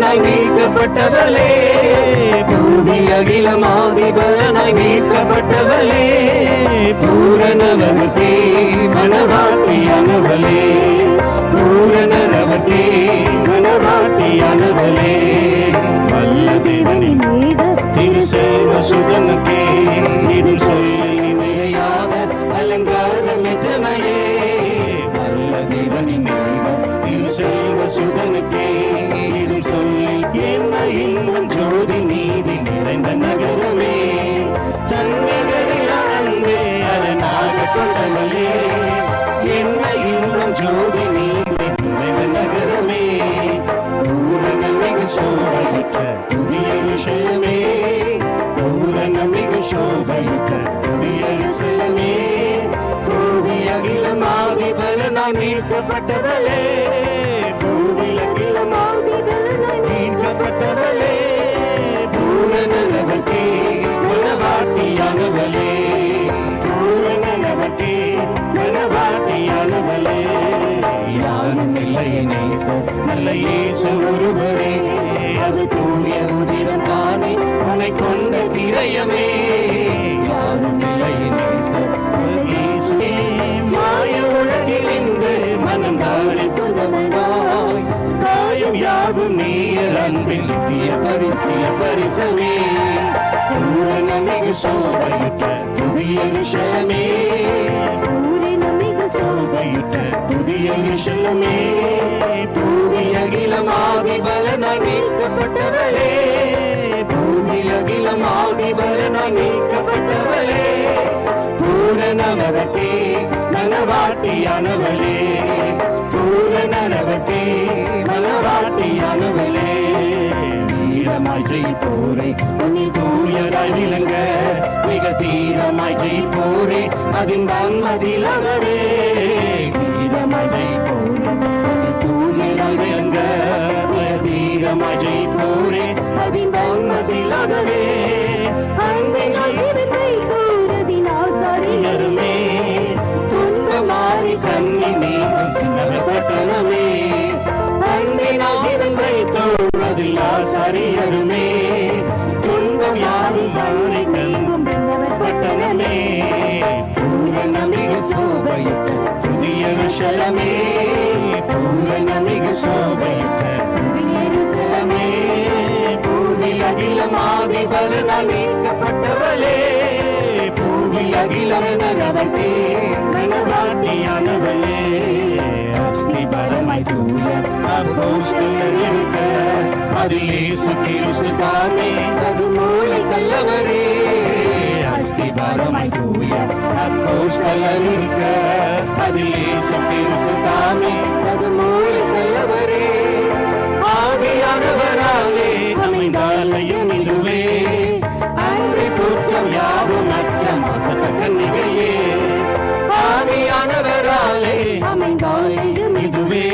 பலனாய் மீட்கப்பட்டவளே, பூமி அகிலமாதி பலனாய் மீட்கப்பட்டவளே, பூரணவர்த்தே மனவாட்டியானவளே, பூரணவர்த்தே மனவாட்டியானவளே, வல்ல தேவனின் திருசெல்வ சுதனுக்கே இது சொல்லி நிறையாத அலங்காரம் எத்தனையே, வல்ல தேவனின் திருசெல்வ சுதனுக்கே இது சொல்லி என்ன இன்பம் ஜோதி நீதி நிறைந்த நகரமே, தன்னிகரில் அன்பே அதனாக கொண்டவளே, என்ன இன்பம் ஜோதி நீதி நிறைந்த நகரமே, பூரணமிகு சோபையுற்ற புதிய விஷயமே, பூரணமிகு சோபையுற்ற புதிய விஷயமே, பூமி அகிலமாதி பலனாய் மீட்கப்பட்டவளே, பூமி அகிலமாதி பலனாய் மீட்கப்பட்டவளே, பூரணவர்க்கே மனவாட்டியானவளே, பூரணவர்க்கே மனவாட்டியானவளே, யாரும் இல்லை நேசம் நல்ல இயேசு ஒருவரே, அது தூய உதிரம் தானே உன்னை கொண்ட திரையமே, யாரும் இல்லை நேசம் இயேசுவே, மாய உலகில் இன்று மனந்தாரி சொந்தமாய் காயம் யாவும் நீர் அன்பில் நித்திய பரிசமே, பூரணமிகு சோபையுற்ற புதிய விஷயமே, சோபையுற்ற புதிய விஷயமே, பூமி அகிலமாதி பலனாய் மீட்கப்பட்டவளே, பூமி அகிலமாதி பலனாய் மீட்கப்பட்டவளே, பூரணவர்க்கே மனவாட்டியானவளே, பூரணவர்க்கே மனவாட்டியானவளே, வீரமாய் ஜெயிப்போரே உன்னில் தூயராய் விளங்க, மிக தீரமாய் ஜெயிப்போரே அதின் வான்மதிலகவே, வீரமாய் ஜெயிப்போரே தூயராய் விளங்க, மிக தீரமாய் ஜெயிப்போரே அதின் வான்மதிலகவே, அன்பின் அருமே துன்பமாறி கண்ணி நீக்கும் பட்டணமே, அன்பின் வைத்தோர் அதில் ஆசாரியருமே, துன்பம் யாரும் மாறி கல்வும் பட்டணமே, பூரணமிகு சோபையுற்ற புதிய விஷயமே, பூரணமிகு சோபையுற்ற புதிய விஷயமே, பூமி அகிலமாதி பலனாய் மீட்கப்பட்டவளே, பூமி அகிலவர்க்கே மனவாட்டியானவளே, அஸ்தி பலமாய் தூய அப்போஸ்தலர் இருக்க, அதில் இயேசு கிறிஸ்து தாமே அது மூளை கல்லவரே, அஸ்தி பலமாய் தூய அப்போஸ்தலர் இருக்க, அதில் இயேசு கிறிஸ்து தாமே அது மூளை கல்லவரே, ஆவியானவராலே அமைந்தாலயம் இதுவே, அன்றி குற்றம் யாவும் அற்ற மாசற்ற கன்னிகையே, ஆவியானவராலே அமைந்தாலயம் இதுவே,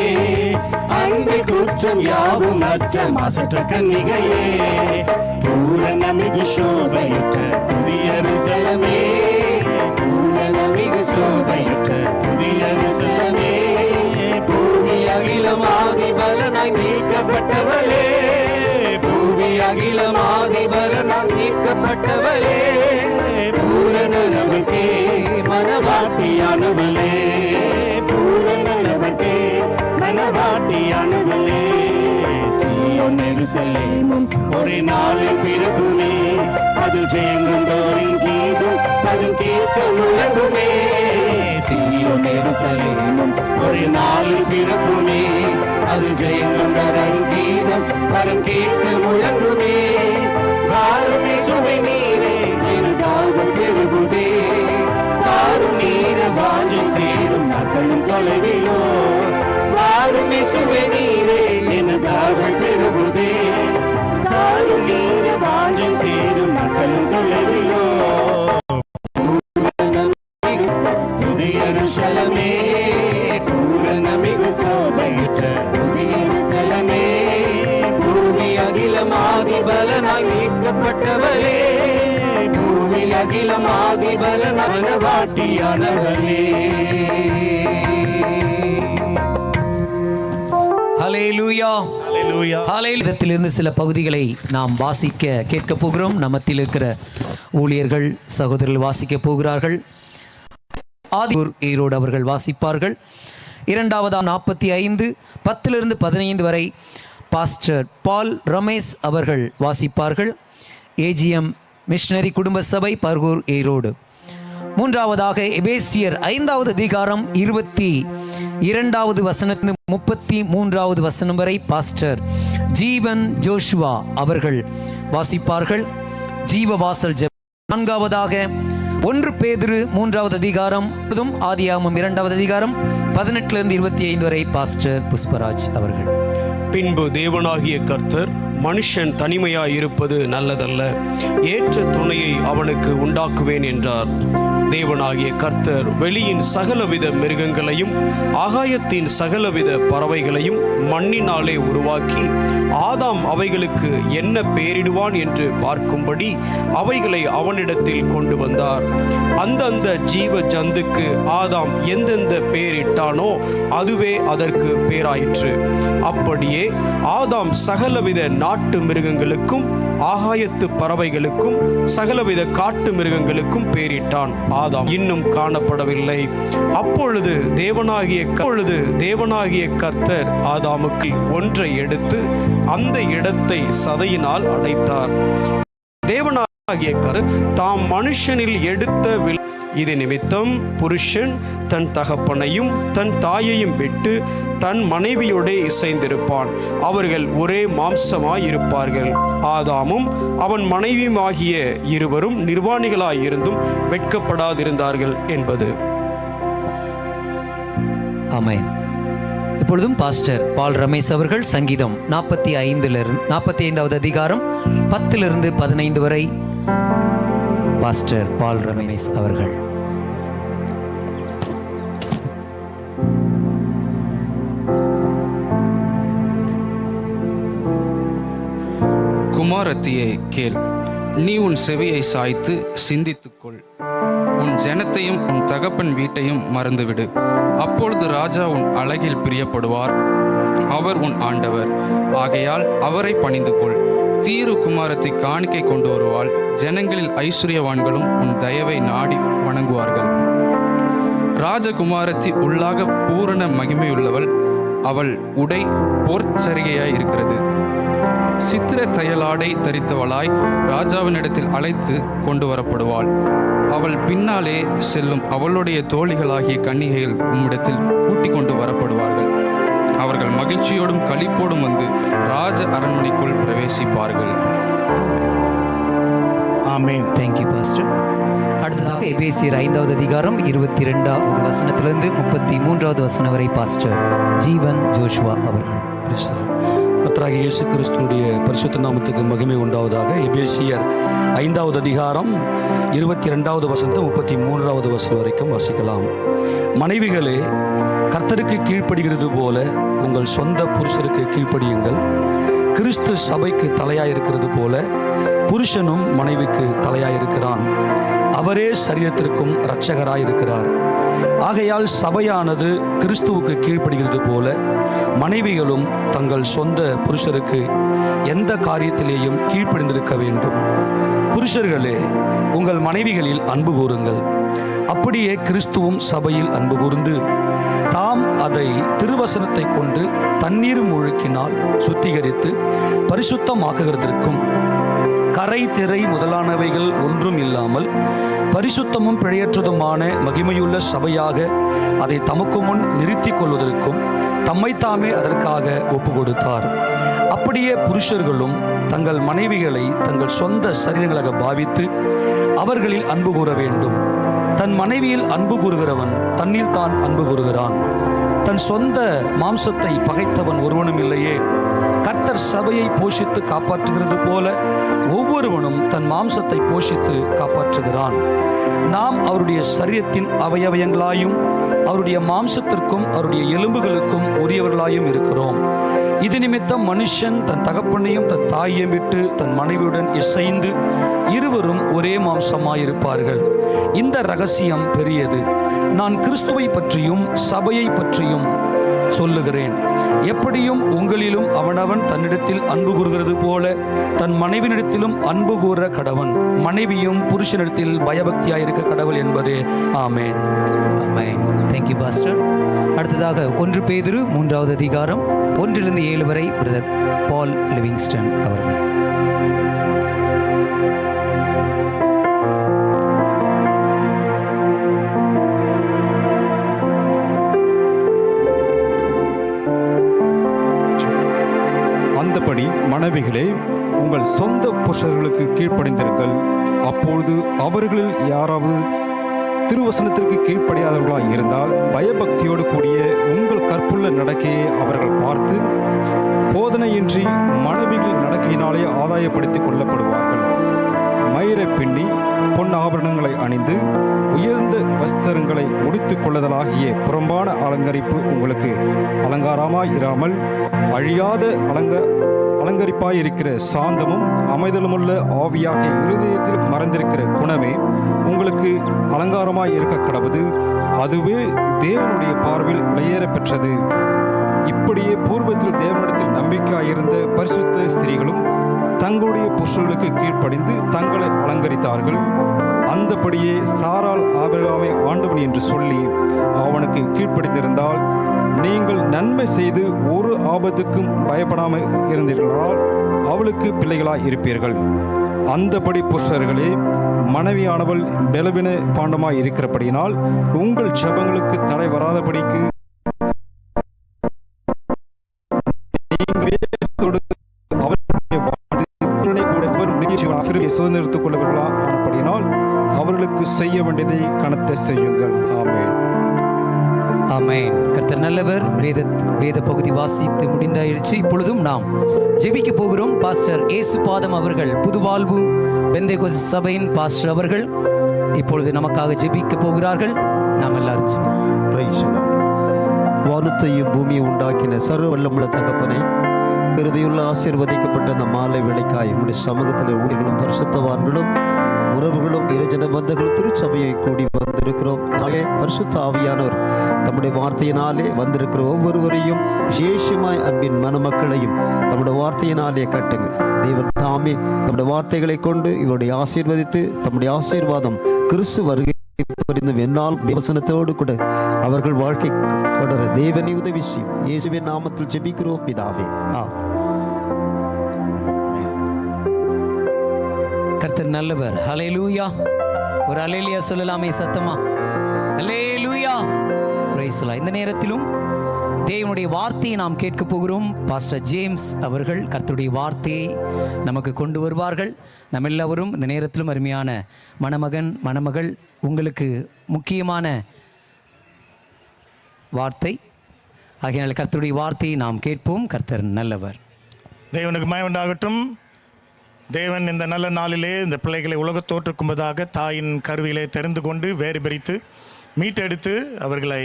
அன்றி குற்றம் யாவும் அற்ற மாசற்ற கன்னிகையே, பூரணமிகு சோபையுற்ற புதிய ரிசலமே, பூரணமிகு சோபையுற்ற புதிய ரிசலமே, பூமி அகிலமாதி பலனாய் மீட்கப்பட்டவளே, பூமி அகிலமாதி பலனாய் மீட்கப்பட்டவளே, பூரணவர்க்கே மனவாட்டியானவளே, பூரணவர்க்கே மனவாட்டியானவளே, சீயோன் எருசலேமும் ஒரு நாளில் பிறகுமே, அதில் ஜெயங்கொண்டோரின் கீதம் தரும் கேட்க முழங்குமே, சீயோன் எருசலேமும் ஒரு நாளில் பிறகுமே, அதில் ஜெயங்கொண்டோரின் கீதம் தரும் கேட்க முழங்குமே, வாருமே சுவை நீரே என் தாகம் பெருகுதே, வாரும் நீர வாஞ்சி சேரும் நாட்களும் தொலைவிலோ, வாருமே சுவை நீரே என் தாகம் பெருகுதே, வாரும் நீர வாஞ்சி சேரும் நாட்களும் தொலைவிலோ, புதிய ருஷலமே, பூரணமிகு சோபையுற்ற புதிய ருஷலமே, பூமி அகிலமாதி பலனாய் மீட்கப்பட்டவளே, பூமி அகிலமாதி பலனாய் மனவாட்டியானவளே, ஹல்லேலூயா. ஹல்லேலூயா. ஹல்லேலூயாவிலிருந்து சில பகுதிகளை நாம் வாசிக்க கேட்க போகிறோம். நம்மத்தில் இருக்கிற ஊழியர்கள் சகோதரர்கள் வாசிக்க போகிறார்கள். ஆதியூர் ஈரோடு அவர்கள் வாசிப்பார்கள். இரண்டாவதாம் 45 10 15 வரை பாஸ்டர் பால் ரமேஷ் அவர்கள் வாசிப்பார்கள். ஏஜிஎம் மிஷனரி குடும்ப சபை பர்கூர் ஈரோடு. மூன்றாவதாக எபேசியர் 5வது அதிகாரம் 22வது வசனத்திலிருந்து 33வது வசனம் வரை பாஸ்டர் ஜீவன் ஜோஷுவா அவர்கள் வாசிப்பார்கள். ஜீவவாசல் ஜெபம். நான்காவதாக 1 பேதுரு 3வது அதிகாரம் ஆதியாகமம் 2வது அதிகாரம் 18 25 வரை பாஸ்டர் புஷ்பராஜ் அவர்கள். பின்பு தேவனாகிய கர்த்தர் மனுஷன் தனிமையாய் இருப்பது நல்லதல்ல, ஏற்ற துணையை அவனுக்கு உண்டாக்குவேன் என்றார். தேவனாகிய கர்த்தர் வெளியின் சகலவித மிருகங்களையும் ஆகாயத்தின் சகலவித பறவைகளையும் மண்ணினாலே உருவாக்கி ஆதாம் அவைகளுக்கு என்ன பெயரிடுவான் என்று பார்க்கும்படி அவைகளை அவனிடத்தில் கொண்டு வந்தார். அந்தந்த ஜீவ ஜந்துக்கு ஆதாம் எந்தெந்த பெயரிட்டானோ அதுவே அதற்கு பேராயிற்று. அப்படியே ஆதாம் சகலவித நாட்டு மிருகங்களுக்கும் ஆகாயத்து பறவைகளுக்கும் சகலவித காட்டு மிருகங்களுக்கும் பெயரிட்டான். ஆதாம் இன்னும் காணப்படவில்லை. அப்பொழுது தேவனாகிய கர்த்தர் ஆதாமுக்கு ஒன்றை எடுத்து அந்த இடத்தை சதையினால் அடைத்தார். தேவனாகிய கர்த்தர் தாம் மனுஷனில் எடுத்த இது நிமித்தம் புருஷன் தன் தகப்பனையும் தன் தாயையும் விட்டு தன் மனைவியோடே இசைந்திருப்பான், அவர்கள் ஒரே மாம்சமாய் இருப்பார்கள். ஆதாமும் அவன் மனைவியுமாகிய இருவரும் நிர்வாணிகளாய் இருந்தும் வெட்கப்படாதிருந்தார்கள் என்பது. ஆமென். இப்பொழுதும் பாஸ்டர் பால் ரமேஷ் அவர்கள் சங்கீதம் 45வது அதிகாரம் 10 15 வரை பாஸ்டர் பால் ரமேஷ் அவர்கள். குமாரத்தியே கேள், நீ உன் செவியை சாய்த்து சிந்தித்துக்கொள். உன் ஜனத்தையும் உன் தகப்பன் வீட்டையும் மறந்துவிடு. அப்பொழுது ராஜா உன் அழகில் பிரியப்படுவார், அவர் உன் ஆண்டவர். ஆகையால் அவரை பணிந்து கொள். தீரு குமாரத்தை காணிக்கை கொண்டு வருவாள். ஜனங்களில் ஐஸ்வர்யவான்களும் உன் தயவை நாடி வணங்குவார்கள். ராஜகுமாரத்தி உள்ளாக பூரண மகிமையுள்ளவள். அவள் உடை போர்ச்சரிகையாய் இருக்கிறது. சித்திர தையலாடை தரித்தவளாய் ராஜாவினிடத்தில் அழைத்து கொண்டு வரப்படுவாள். அவள் பின்னாலே செல்லும் அவளுடைய தோழிகளாகிய கன்னிகைகள் உம்மிடத்தில் கூட்டிக் கொண்டு வரப்படுவார்கள். அவர்கள் மகிழ்ச்சியோடும் களிப்போடும் வந்து ராஜ அரண்மனைக்குள் பிரவேசிப்பார்கள். ஆமென். Thank you pastor. அடுத்ததாக எபேசியர் 5வது அதிகாரம் 22வது வசனத்திலிருந்து 33வது வசனம் வரை பாஸ்டர் ஜீவன் ஜோஷுவா அவர்கள். கர்த்தராகிய இயேசு கிறிஸ்துவினுடைய பரிசுத்த நாமத்துக்கு மகிமை உண்டாவதாக. எபேசியர் 5வது அதிகாரம் 22வது வசனம் 33வது வசனம் வரைக்கும் வாசிக்கலாம். மனைவிகளே, கர்த்தருக்கு கீழ்ப்படுகிறது போல உங்கள் சொந்த புருஷருக்கு கீழ்ப்படியுங்கள். கிறிஸ்து சபைக்கு தலையாயிருக்கிறது போல புருஷனும் மனைவிக்கு தலையாயிருக்கிறான். அவரே சரீரத்திற்கும் இரட்சகராயிருக்கிறார். ஆகையால் சபையானது கிறிஸ்துவுக்கு கீழ்ப்படுகிறது போல மனைவிகளும் தங்கள் சொந்த புருஷருக்கு எந்த காரியத்திலேயும் கீழ்ப்படிந்திருக்க வேண்டும். புருஷர்களே, உங்கள் மனைவிகளில் அன்பு கூறுங்கள். அப்படியே கிறிஸ்துவும் சபையில் அன்பு கூர்ந்து தாம் அதை திருவசனத்தை கொண்டு தண்ணீர் முழுக்கினால் சுத்திகரித்து பரிசுத்தமாக்குகிறதற்கும் கரை திரை முதலானவைகள் ஒன்றும் இல்லாமல் பரிசுத்தமும் பிழையற்றதுமான மகிமையுள்ள சபையாக அதை தமக்கு முன் நிறுத்திக் கொள்வதற்கும் தம்மைத்தாமே அதற்காக ஒப்பு கொடுத்தார். அப்படியே புருஷர்களும் தங்கள் மனைவிகளை தங்கள் சொந்த சரீரங்களாக பாவித்து அவர்களில் அன்பு கூற வேண்டும். தன் மனைவியில் அன்பு கூறுகிறவன் தன்னில் தான் அன்பு கூறுகிறான். தன் சொந்த மாம்சத்தை பகைத்தவன் ஒருவனும் இல்லையே. கர்த்தர் சபையை போஷித்து காப்பாற்றுகிறது போல ஒவ்வொருவனும் தன் மாம்சத்தை போஷித்து காப்பாற்றுகிறான். நாம் அவருடைய சரீரத்தின் அவயவயங்களாயும் அவருடைய மாம்சத்திற்கும் அவருடைய எலும்புகளுக்கும் உரியவர்களாயும் இருக்கிறோம். இது நிமித்தம் மனுஷன் தன் தகப்பனையும் தன் தாயையும் விட்டு தன் மனைவியுடன் இசைந்து இருவரும் ஒரே மாம்சமாயிருப்பார்கள். இந்த ரகசியம் பெரியது. நான் கிறிஸ்துவை பற்றியும் சபையை பற்றியும் சொல்லுகிறேன். எப்படியும் உங்களிலும் அவனவன் தன்னிடத்தில் அன்பு கூறுகிறது போல தன் மனைவினிடத்திலும் அன்பு கூற கடவன். மனைவியும் புருஷனிடத்தில் பயபக்தியாயிருக்க கடவுள் என்பதே. ஆமேன். ஆமென். Thank you pastor. அடுத்ததாக 1 பேதுரு 3வது அதிகாரம் 1-7 வரை பிரதர் பால் லிவிங்ஸ்டன் அவர்கள். அந்தபடி மனைவிகளே, உங்கள் சொந்த புருஷர்களுக்கு கீழ்ப்படிந்திருங்கள். அப்பொழுது அவர்களில் யாராவது திருவசனத்திற்கு கீழ்ப்படியாதவர்களாய் இருந்தால் பயபக்தியோடு கூடிய உங்கள் கற்புள்ள நடக்கையை அவர்கள் பார்த்து போதனையின்றி மனைவிகளின் நடக்கையினாலே ஆதாயப்படுத்திக் கொள்ளப்படுவார்கள். மயிரை பின்னி பொன் ஆபரணங்களை அணிந்து உயர்ந்த வஸ்திரங்களை உடுத்திக் கொள்ளுதலாகிய புறம்பான அலங்கரிப்பு உங்களுக்கு அலங்காரமாய் இராமல் அழியாத அலங்கரிப்பாயிருக்கிற சாந்தமும் அமைதலுமுள்ள ஆவியாக இருதயத்தில் மறைந்திருக்கிற குணமே உங்களுக்கு அலங்காரமாய் இருக்க கடவுது. அதுவே தேவனுடைய பார்வையில் விலையேற பெற்றது. இப்படியே பூர்வத்தில் தேவனிடத்தில் நம்பிக்கையாயிருந்த பரிசுத்த ஸ்திரீகளும் தங்களுடைய புருஷர்களுக்கு கீழ்ப்படிந்து தங்களை அலங்கரித்தார்கள். அந்தபடியே சாராள் ஆபிரகாமை ஆண்டவன் என்று சொல்லி அவனுக்கு கீழ்ப்படிந்திருந்தால் நீங்கள் நன்மை செய்து ஒரு ஆபத்துக்கும் பயப்படாமல் இருந்தீர்களால் அவளுக்கு பிள்ளைகளாய் இருப்பீர்கள். அந்தபடி புருஷர்களே, மனைவியானவள் பலவீன பாண்டமாய் இருக்கிறபடியினால் உங்கள் ஜெபங்களுக்கு தடை வராதபடிக்கு சுதந்திரத்துக் கொள்ளவர்களா ஆனபடியினால் அவர்களுக்கு செய்ய வேண்டியதை கனத்தை செய்யுங்கள். ஆமென். ஆமென். கர்த்தர் நல்லவர். வேத பகுதி வாசித்து முடிந்தாயிடுச்சு. இப்பொழுதும் நாம் ஜெபிக்க போகிறோம். பாஸ்டர் ஏசுபாதம் அவர்கள், புதுவாழ்வு பெந்தேகோஸ்தே சபையின் பாஸ்டர் அவர்கள் இப்பொழுது நமக்காக ஜெபிக்க போகிறார்கள். நாம் எல்லாரும் வானத்தையும் பூமியை உண்டாக்கின சர்வ வல்லமுள்ள தகப்பனை, கிருபையுள்ள ஆசீர்வதிக்கப்பட்ட அந்த மாலை வேளைக்காய் உங்களுடைய சமூகத்தில் ஊழியர்களும் பரிசுத்தவான்களும் உறவுகளும் இறைஜன பந்தங்களும் திருச்சபையை கூடி வந்திருக்கிறோம். பரிசுத்த ஆவியானவர் தம்முடைய வார்த்தையினாலே வந்திருக்கிற ஒவ்வொருவரையும் விசேஷமாய் அன்பின் மணமக்களையும் தம்முடைய வார்த்தையினாலே கட்டுங்க. தேவன் தாமே தம்முடைய வார்த்தைகளை கொண்டு இவருடைய ஆசீர்வதித்து தம்முடைய ஆசீர்வாதம் கிறிஸ்து வருகை என்னால் வசனத்தோடு கூட அவர்கள் வாழ்க்கை தொடர தேவனை உதவி செய்யும். இயேசுவின் நாமத்தில் ஜெபிக்கிறோம் பிதாவே. கர்த்தர் நல்லவர். ஹல்லேலூயா. ஒரு ஹல்லேலூயா சொல்லலாமே சத்தமா? ஹல்லேலூயா. Praise the lord. இந்த நேரத்திலும் தேவனுடைய வார்த்தையை நாம் கேட்க போகிறோம். பாஸ்டர் ஜேம்ஸ் அவர்கள் கர்த்தருடைய வார்த்தையை நமக்கு கொண்டு வருவார்கள். நம்ம எல்லாரும் இந்த நேரத்திலும் அருமையான மணமகன் மணமகள், உங்களுக்கு முக்கியமான வார்த்தை ஆகையால் கர்த்தருடைய வார்த்தையை நாம் கேட்போம். கர்த்தர் நல்லவர். தேவனுக்கு மகிமை உண்டாகட்டும். தேவன் இந்த நல்ல நாளிலே இந்த பிள்ளைகளை உலகத் தோற்றுக்கும்பதாக தாயின் கருவிலே தெரிந்து கொண்டு வேறு பிரித்து மீட்டெடுத்து அவர்களை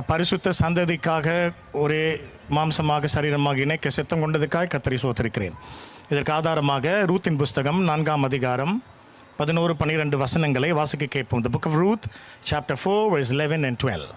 பரிசுத்த சந்ததிக்காக ஒரே மாம்சமாக சரீரமாக இணைக்க சித்தம் கொண்டதுக்காக கர்த்தரை ஸ்தோத்திரிக்கிறேன். இதற்கு ஆதாரமாக ரூத்தின் புஸ்தகம் 4ஆம் அதிகாரம் 11-12 வசனங்களை வாசிக்க கேட்போம். The book of Ruth, chapter 4, verse 11 and 12.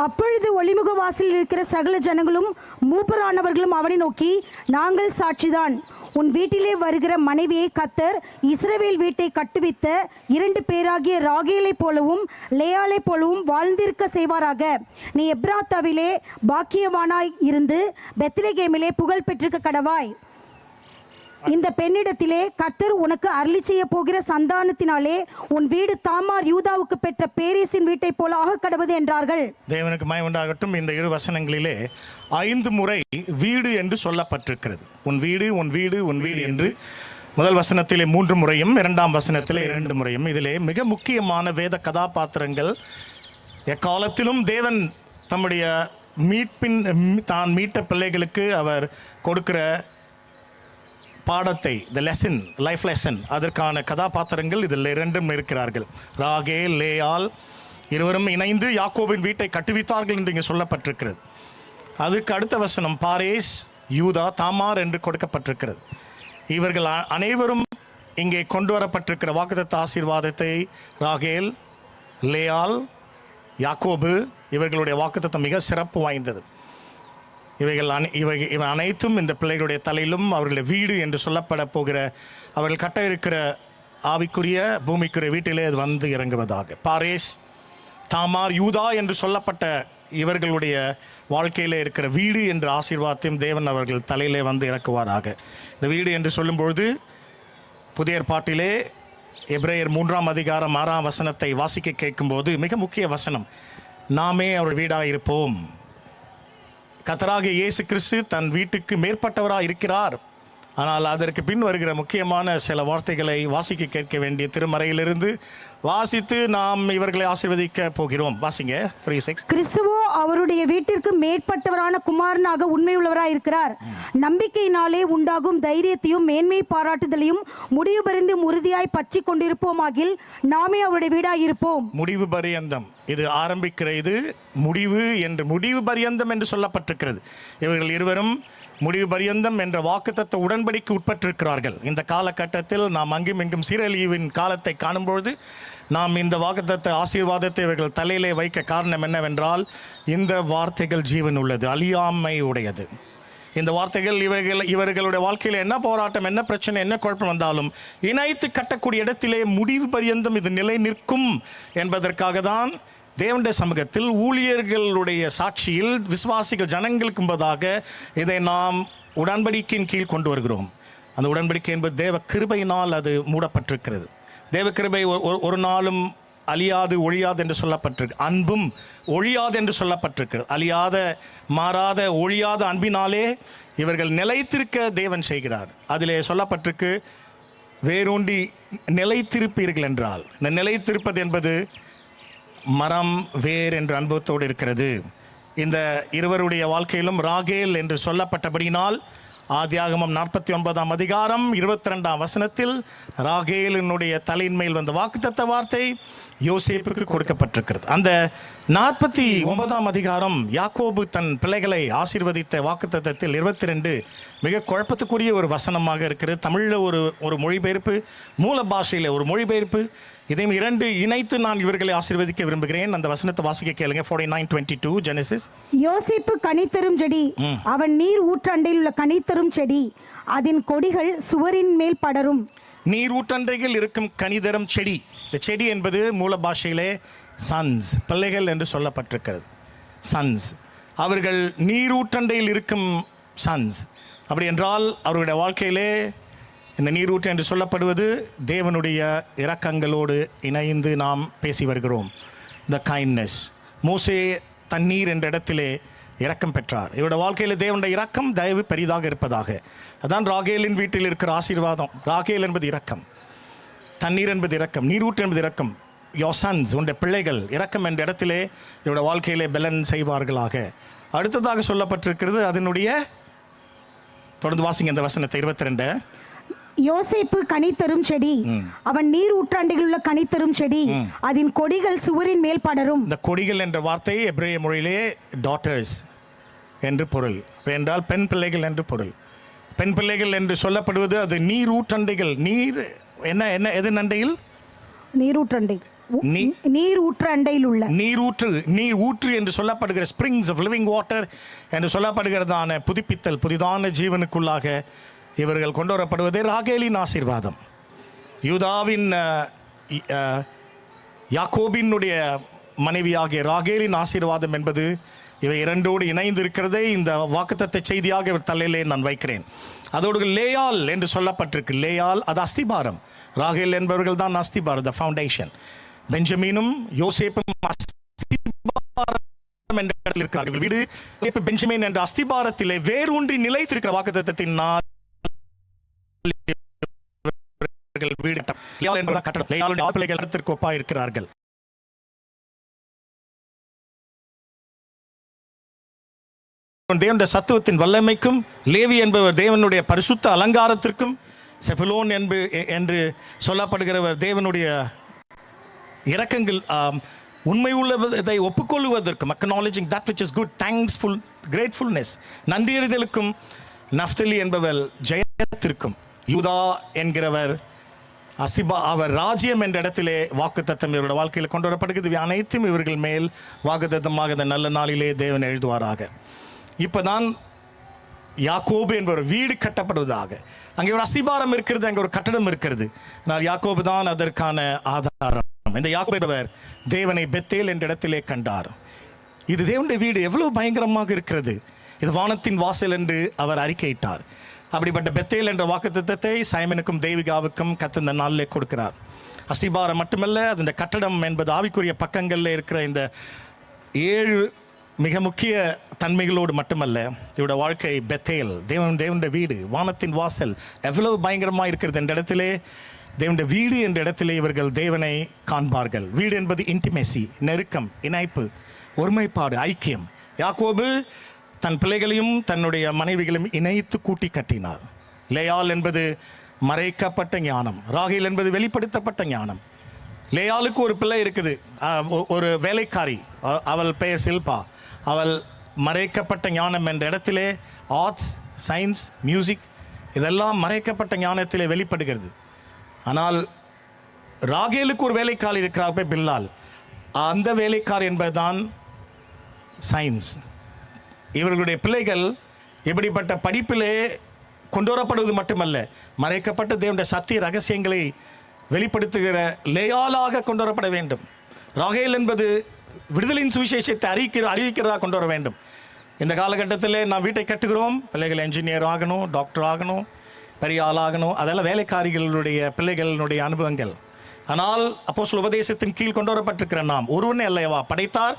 அப்பொழுது ஒளிமுக வாசலில் இருக்கிற சகல ஜனங்களும் மூப்பரானவர்களும் அவனை நோக்கி, நாங்கள் சாட்சிதான், உன் வீட்டிலே வருகிற மனைவியை கர்த்தர் இஸ்ரவேல் வீட்டை கட்டுவித்த 2 பேராகிய ராகேலை போலவும் லேயாலை போலவும் வாழ்ந்திருக்க செய்வாராக. நீ எப்ராத்தாவிலே பாக்கியவானாய் இருந்து பெத்லெகேமிலே புகழ் பெற்றிருக்க கடவாய். இந்த பெண்ணிடத்திலே கர்த்தர் உனக்கு அருளி செய்ய போகிற சந்தானத்தினாலே உன் வீடு தாமார் யூதாவுக்கு பெற்ற பேரீசின் வீட்டை போல ஆக கடவுது என்றார்கள். தேவனுக்கு மகிமை உண்டாகட்டும். இந்த 2 வசனங்களிலே 5 முறை வீடு என்று சொல்லப்பட்டிருக்கிறது. உன் வீடு, உன் வீடு, உன் வீடு என்று முதல் வசனத்திலே 3 முறையும் 2ஆம் வசனத்திலே 2 முறையும். இதிலே மிக முக்கியமான வேத கதாபாத்திரங்கள். எக்காலத்திலும் தேவன் தம்முடைய தான் மீட்ட பிள்ளைகளுக்கு அவர் கொடுக்கிற பாடத்தை, த லெசன், லைஃப் லெசன், அதற்கான கதாபாத்திரங்கள் இதில் 2 இருக்கிறார்கள். ராகேல், லேயால் இருவரும் இணைந்து யாக்கோபின் வீட்டை கட்டுவித்தார்கள் என்று இங்கே சொல்லப்பட்டிருக்கிறது. அதுக்கு அடுத்த வசனம் பாரேஸ், யூதா, தாமார் என்று கொடுக்கப்பட்டிருக்கிறது. இவர்கள் அனைவரும் இங்கே கொண்டு வரப்பட்டிருக்கிற வாக்குத்தத்த ஆசீர்வாதத்தை ராகேல், லேயாள், யாக்கோபு இவர்களுடைய வாக்குத்தத்தம் மிக சிறப்பு வாய்ந்தது. இவை அனைத்தும் இந்த பிள்ளைகளுடைய தலையிலும் அவர்களுடைய வீடு என்று சொல்லப்பட போகிற அவர்கள் கட்ட இருக்கிற ஆவிக்குரிய பூமிக்குரிய வீட்டிலே அது வந்து இறங்குவதாக. பாரேஸ், தாமார், யூதா என்று சொல்லப்பட்ட இவர்களுடைய வாழ்க்கையில் இருக்கிற வீடு என்ற ஆசீர்வாதத்தையும் தேவன் அவர்கள் தலையிலே வந்து இறக்குவாராக. இந்த வீடு என்று சொல்லும்பொழுது புதிய ஏற்பாட்டிலே எபிரேயர் 3ஆம் அதிகாரம் 6ஆம் வசனத்தை வாசிக்க கேட்கும்போது மிக முக்கிய வசனம், நாமே அவர் வீடாக இருப்போம். கர்த்தராகிய இயேசு கிறிஸ்து தன் வீட்டுக்கு மேற்பட்டவராக இருக்கிறார். ஆனால் அதற்கு பின் வருகிற முக்கியமான சில வார்த்தைகளை வாசிக்க கேட்க வேண்டிய திருமறையிலிருந்து வாசித்து நாம் இவர்களை ஆசீர்வதிக்க போகிறோம். வாசிங்க 3:6. கிறிஸ்துவோ அவருடைய வீட்டிற்கு மேற்பட்டவரான குமாரனாக உண்மையுள்ளவராய் இருக்கிறார். நம்பிக்கையினாலே உண்டாகும் தைரியத்தையும் மேன்மை பாராட்டுதலையும் முடிவு பரிந்து உறுதியாய் பற்றி கொண்டிருப்போமாகில் நாமே அவருடைய வீடாய் இருப்போம். முடிவு பரியந்தம் இது ஆரம்பிக்கிற, இது முடிவு பரியந்தம் என்று சொல்லப்பட்டிருக்கிறது. இவர்கள் இருவரும் முடிவு பரியந்தம் என்ற வாக்குத்தத்த உடன்படிக்கை உட்பட்டிருக்கிறார்கள். இந்த காலகட்டத்தில் நாம் அங்கும் இங்கும் சீரழிவின் காலத்தை காணும்பொழுது நாம் இந்த வாக்குத்தத்த ஆசீர்வாதத்தை இவர்கள் தலையிலே வைக்க காரணம் என்னவென்றால், இந்த வார்த்தைகள் ஜீவன் உள்ளது, அழியாமை உடையது. இந்த வார்த்தைகள் இவர்களுடைய வாழ்க்கையில் என்ன போராட்டம், என்ன பிரச்சனை, என்ன குழப்பம் வந்தாலும் இணைத்து கட்டக்கூடிய இடத்திலே முடிவு பரியந்தம் இது நிலை நிற்கும் என்பதற்காக தான் தேவனுடைய சமூகத்தில் ஊழியர்களுடைய சாட்சியில் விசுவாசிகள் ஜனங்களுக்கு முன்பதாக இதை நாம் உடன்படிக்கையின் கீழ் கொண்டு வருகிறோம். அந்த உடன்படிக்கை என்பது தேவ கிருபையினால் அது மூடப்பட்டிருக்கிறது. தேவ கிருபை ஒரு நாளும் அழியாது ஒழியாது என்று சொல்லப்பட்டிருக்கு. அன்பும் ஒழியாது என்று சொல்லப்பட்டிருக்கிறது. அழியாத, மாறாத, ஒழியாத அன்பினாலே இவர்கள் நிலைத்திருக்க தேவன் செய்கிறார். அதிலே சொல்லப்பட்டிருக்கு, வேரூண்டி நிலைத்திருப்பீர்கள் என்றால், இந்த நிலைத்திருப்பது என்பது மரம் வேர் என்ற அனுபவத்தோடு இருக்கிறது. இந்த இருவருடைய வாழ்க்கையிலும் ராகேல் என்று சொல்லப்பட்டபடினால் ஆதியாகமம் 49ஆம் அதிகாரம் 22ஆம் வசனத்தில் ராகேலினுடைய தலையின் மேல் வந்த வாக்குத்தத்த வார்த்தை யோசேப்புக்கு கொடுக்கப்பட்டிருக்கிறது. அந்த 49ஆம் அதிகாரம் யாக்கோபு தன் பிள்ளைகளை ஆசீர்வதித்த வாக்குத்தத்தத்தில் 22 மிக குழப்பத்துக்குரிய ஒரு வசனமாக இருக்கிறது. தமிழில் ஒரு மொழிபெயர்ப்பு, மூல பாஷையில் ஒரு மொழிபெயர்ப்பு. இதையும் 2 இணைத்து நான் இவர்களை ஆசீர்வதிக்க விரும்புகிறேன். அந்த வசனத்தை வாசிக்க கேளுங்க. 49:22 ஜெனசிஸ். யோசேப்பு கனித்தரும் செடி, அவன் நீர் ஊற்றண்டையில் உள்ள கனித்தரும் செடி, அதன் கொடிகள் சுவரின் மேல் படரும். நீர் ஊற்றண்டையில் இருக்கும் கனிதரும் செடி. இந்த செடி என்பது மூல பாஷையிலே சன்ஸ், பிள்ளைகள் என்று சொல்லப்பட்டிருக்கிறது. சன்ஸ், அவர்கள் நீரூற்றண்டையில் இருக்கும் சன்ஸ். அப்படி என்றால் அவர்களுடைய வாழ்க்கையிலே இந்த நீரூற்று என்று சொல்லப்படுவது தேவனுடைய இரக்கங்களோடு இணைந்து நாம் பேசி வருகிறோம். த கைண்ட்னஸ். மோசே தண்ணீர் என்ற இடத்திலே இரக்கம் பெற்றார். இவருடைய வாழ்க்கையில் தேவனுடைய இரக்கம், தயவு பெரிதாக இருப்பதாக. அதான் ராகேலின் வீட்டில் இருக்கிற ஆசீர்வாதம். ராகேல் என்பது இரக்கம், தண்ணீர் என்பது இரக்கம், நீரூற்று என்பது இரக்கம். யோர் சன்ஸ், உடைய பிள்ளைகள் இரக்கம் என்ற இடத்திலே இவருடைய வாழ்க்கையிலே பலன் செய்வார்களாக. அடுத்ததாக சொல்லப்பட்டிருக்கிறது அதனுடைய, தொடர்ந்து வாசிங்க இந்த வசனத்தை 22. யோசேப்பு கனித்தரும் செடி, அவன் நீர் ஊற்றாண்டில் உள்ள கனித்தரும் செடி, அதன் கொடிகள் சுவரின் மேல் படரும். இந்த கொடிகள் என்ற வார்த்தை எபிரேய மொழியிலே டாட்டர்ஸ் என்று பொருள், என்றால் பெண் பிள்ளைகள் என்று பொருள். பெண் பிள்ளைகள் என்று சொல்லப்படுவது அது நீர் ஊற்றண்டைகள். நீர் என்ன என்ன எது நண்டையில்? நீரூற்றண்டை, நீர் ஊற்று அண்டையில் உள்ள நீர் ஊற்று என்று சொல்லப்படுகிற ஸ்பிரிங்ஸ் ஆஃப் லிவிங் வாட்டர் என்று சொல்லப்படுகிறதான புதுப்பித்தல், புதிதான ஜீவனுக்குள்ளாக இவர்கள் கொண்டு வரப்படுவதே ராகேலின் ஆசீர்வாதம். யூதாவின் யாக்கோபினுடைய மனைவியாகிய ராகேலின் ஆசீர்வாதம் என்பது இவை இரண்டோடு இணைந்து இருக்கிறதை இந்த வாக்குத்தத்த செய்தியாக இவர் தலையிலே நான் வைக்கிறேன். அதோடு லேயால் என்று சொல்லப்பட்டிருக்கு. லேயால் அது அஸ்திபாரம். ராகேல் என்பவர்கள் தான் அஸ்திபாரம், த ஃபவுண்டேஷன். பெஞ்சமினும் யோசேப்பும் அஸ்திபாரம் என்ற இடத்தில் இருக்கிறார்கள். வீடு பெஞ்சமின் என்ற அஸ்திபாரத்திலே வேரூன்றி நிலைத்திருக்கிற வாக்குத்தத்தத்தின் வீடு கட்டடம் ஒப்பா இருக்கிறார்கள். தேவனுடைய சத்துவத்தின் வல்லமைக்கும், லேவி என்பவர் தேவனுடைய பரிசுத்த அலங்காரத்திற்கும், செபுலோன் என்று சொல்லப்படுகிறவர் தேவனுடைய இரக்கங்கள், உண்மை உள்ளதை ஒப்புக்கொள்ளுவதற்கும், acknowledging that which is good, thankful, gratefulness, நன்றியறிதலுக்கும், Naphtali என்பவர் ஜெயத்திற்கும், யூதா என்கிறவர் அவர் ராஜ்யம் என்ற இடத்திலே வாக்குத்தத்தம் இவருடைய வாழ்க்கையில் கொண்டு வரப்படுகிறது. இவை அனைத்தும் இவர்கள் மேல் வாக்குத்தத்தமாக இந்த நல்ல நாளிலே தேவன் எழுதுவாராக. இப்போதான் யாக்கோபு என்ற ஒரு வீடு கட்டப்படுவதாக. அங்கே ஒரு அஸ்திபாரம் இருக்கிறது, அங்கே ஒரு கட்டடம் இருக்கிறது. ஆனால் யாக்கோபு தான் அதற்கான ஆதாரம். இந்த யாக்கோபு என்பவர் தேவனை பெத்தேல் என்ற இடத்திலே கண்டார். இது தேவனுடைய வீடு எவ்வளவு பயங்கரமாக இருக்கிறது, இது வானத்தின் வாசல் என்று அவர் அறிக்கையிட்டார். அப்படிப்பட்ட பெத்தேல் என்ற வாக்குத்தத்தத்தை சைமனுக்கும் தேவிகாவுக்கும் கர்த்தர் இந்த நாளிலே கொடுக்கிறார். அஸ்திபாரம் மட்டுமல்ல, அது இந்த கட்டடம் என்பது ஆவிக்குரிய பக்கங்களில் இருக்கிற இந்த 7 மிக முக்கிய தன்மைகளோடு மட்டுமல்ல, இவருடைய வாழ்க்கை பெத்தேல், தேவனுடைய வீடு, வானத்தின் வாசல் எவ்வளவு பயங்கரமாக இருக்கிறது. இந்த இடத்திலே தேவனுடைய வீடு என்ற இடத்திலே இவர்கள் தேவனை காண்பார்கள். வீடு என்பது இன்டிமேசி, நெருக்கம், இணைப்பு, ஒருமைப்பாடு, ஐக்கியம். யாக்கோபு தன் பிள்ளைகளையும் தன்னுடைய மனைவிகளையும் இணைத்து கூட்டி கட்டினார். லேயாள் என்பது மறைக்கப்பட்ட ஞானம், ராகேல் என்பது வெளிப்படுத்தப்பட்ட ஞானம். லேயாளுக்கு ஒரு பிள்ளை இருக்குது, ஒரு வேலைக்காரி, அவள் பெயர் சில்பா. அவள் மறைக்கப்பட்ட ஞானம் என்ற இடத்திலே ஆர்ட்ஸ், சயின்ஸ், மியூசிக் இதெல்லாம் மறைக்கப்பட்ட ஞானத்திலே வெளிப்படுகிறது. ஆனால் ராகேலுக்கு ஒரு வேலைக்காரி இருக்கிறார், பில்லால். அந்த வேலைக்காரி என்பதுதான் சயின்ஸ். இவர்களுடைய பிள்ளைகள் இப்படிப்பட்ட படிப்பிலே கொண்டு வரப்படுவது மட்டுமல்ல, மறைக்கப்பட்ட தேவனுடைய சத்திய ரகசியங்களை வெளிப்படுத்துகிற லேயாளாக கொண்டு வரப்பட வேண்டும். ராகேல் என்பது விடுதலின் சுவிசேஷத்தை அறிவிக்கிறதாக கொண்டு வர வேண்டும். இந்த காலகட்டத்தில் நாம் வீட்டை கட்டுகிறோம், பிள்ளைகள் என்ஜினியர் ஆகணும், டாக்டர் ஆகணும், பெரிய ஆளாகணும். அதெல்லாம் வேலைக்காரிகளுடைய பிள்ளைகளுடைய அனுபவங்கள். ஆனால் அப்போஸ்தலர் உபதேசத்தின் கீழ் கொண்டு வரப்பட்டிருக்கிற நாம் ஒருவனே அல்லவா படைத்தார்,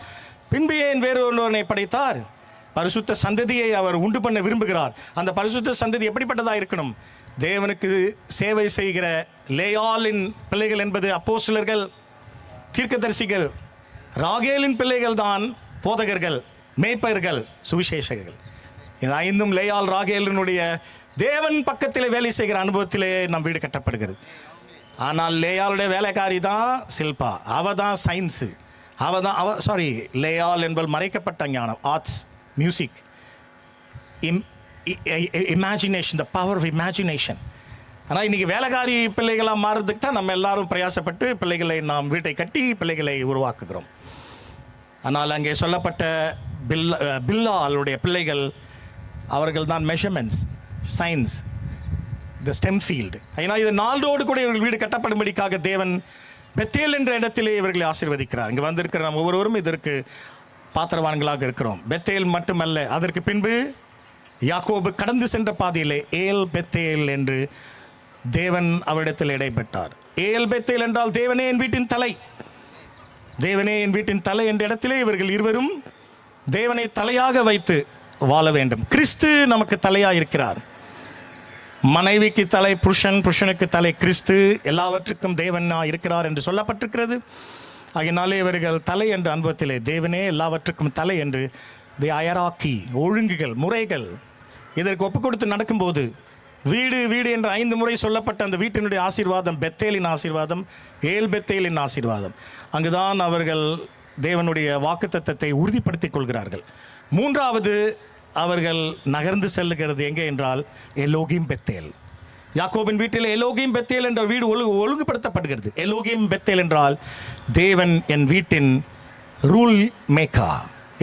பின்பு ஏன் வேறு ஒருவனை படைத்தார்? பரிசுத்த சந்ததியை அவர் உண்டு பண்ண விரும்புகிறார். அந்த பரிசுத்த சந்ததி எப்படிப்பட்டதாக இருக்கணும்? தேவனுக்கு சேவை செய்கிற லேயாளின் பிள்ளைகள் என்பது அப்போஸ்தலர்கள், தீர்க்கதரிசிகள். ராகேலின் பிள்ளைகள் தான் போதகர்கள், மேய்ப்பர்கள், சுவிசேஷகர்கள். இந்த 5 லேயாள் ராகேலினுடைய தேவன் பக்கத்திலே வேலை செய்கிற அனுபவத்திலே நம் வீடு கட்டப்படுகிறது. ஆனால் லேயாளுடைய வேலைக்காரி தான் சில்பா, அவ தான் சயின்ஸு, லேயாள் என்பது மறைக்கப்பட்ட ஞானம், arts, music, imagination, the power of imagination. ஆனால் இன்றைக்கி வேலைக்காரி பிள்ளைகளாக மாறுறதுக்கு தான் நம்ம எல்லாரும் பிரயாசப்பட்டு பிள்ளைகளை நாம் வீட்டை கட்டி பிள்ளைகளை உருவாக்குகிறோம். ஆனால் அங்கே சொல்லப்பட்ட பில்லாளுடைய பிள்ளைகள் அவர்கள் தான் மெஷர்மெண்ட்ஸ், சயின்ஸ், த ஸ்டெம் ஃபீல்டு. ஏன்னா இது நாளோடு கூட இவர்கள் வீடு கட்டப்படும்படிக்காக தேவன் பெத்தேல் என்ற இடத்திலே இவர்களை ஆசீர்வதிக்கிறார். இங்கே வந்திருக்கிற நாம் ஒவ்வொருவரும் இதற்கு பாத்திரவான்களாக இருக்கிறோம். பெத்தேல் மட்டுமல்ல, அதற்கு பின்பு யாக்கோபு கடந்து சென்ற பாதையிலே ஏல் பெத்தேல் என்று தேவன் அவரிடத்தில் இடைப்பட்டார். ஏல் பெத்தேல் என்றால் தேவனே என் வீட்டின் தலை, தேவனே என் வீட்டின் தலை என்ற இடத்திலே இவர்கள் இருவரும் தேவனை தலையாக வைத்து வாழ வேண்டும். கிறிஸ்து நமக்கு தலையாக இருக்கிறார். மனைவிக்கு தலை புருஷன், புருஷனுக்கு தலை கிறிஸ்து, எல்லாவற்றுக்கும் தேவனா இருக்கிறார் என்று சொல்லப்பட்டிருக்கிறது. ஆகினாலே இவர்கள் தலை என்ற அனுபவத்திலே தேவனே எல்லாவற்றுக்கும் தலை என்று அயராக்கி ஒழுங்குகள், முறைகள் இதற்கு ஒப்பு கொடுத்து நடக்கும்போது வீடு வீடு என்ற 5 முறை சொல்லப்பட்ட அந்த வீட்டினுடைய ஆசீர்வாதம் பெத்தேலின் ஆசீர்வாதம், ஏல் பெத்தேலின் ஆசீர்வாதம். அங்குதான் அவர்கள் தேவனுடைய வாக்குத்தத்தத்தை உறுதிப்படுத்திக் கொள்கிறார்கள். 3வது அவர்கள் நகர்ந்து செல்லுகிறது எங்கே என்றால் எலோகிம் பெத்தேல். யாக்கோபின் வீட்டில் எலோகிம் பெத்தேல் என்ற வீடு ஒழுங்குபடுத்தப்படுகிறது. எலோகிம் பெத்தேல் என்றால் தேவன் என் வீட்டின் ரூல் மேக்கா,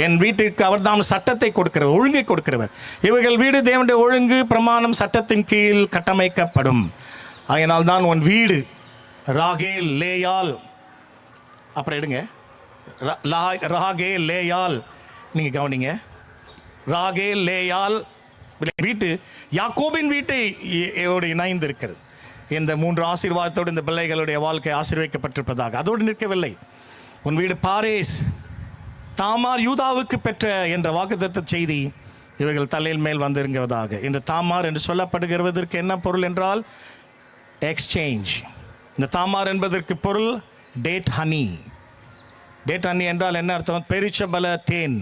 என் வீட்டிற்கு அவர் தான் சட்டத்தை கொடுக்கிறவர், ஒழுங்கை கொடுக்கிறவர். இவர்கள் வீடு தேவனுடைய ஒழுங்கு, பிரமாணம், சட்டத்தின் கீழ் கட்டமைக்கப்படும். அதனால் தான் உன் வீடு ராகேல், லேயாள், அப்புறம் எடுங்க, ராகேல், லேயாள், நீங்கள் கவனிங்க, ராகேல், லேயாள் வீட்டு யாக்கோபின் வீட்டை இணைந்து இருக்கிறது. இந்த 3 ஆசீர்வாதத்தோடு இந்த பிள்ளைகளுடைய வாழ்க்கை ஆசீர்வதிக்கப்பட்டிருப்பதாக. அதோடு நிற்கவில்லை. உன் வீடு பாரேஸ், தாமார் யூதாவுக்கு பெற்ற என்ற வாக்குத்தத்த செய்தி இவர்கள் தலையில் மேல் வந்திருங்குவதாக. இந்த தாமார் என்று சொல்லப்படுகிறதற்கு என்ன பொருள் என்றால் எக்ஸ்சேஞ்ச். இந்த தாமார் என்பதற்கு பொருள் டேட் ஹனி. டேட் ஹனி என்றால் என்ன அர்த்தம்? பெரிச்சபல தேன்.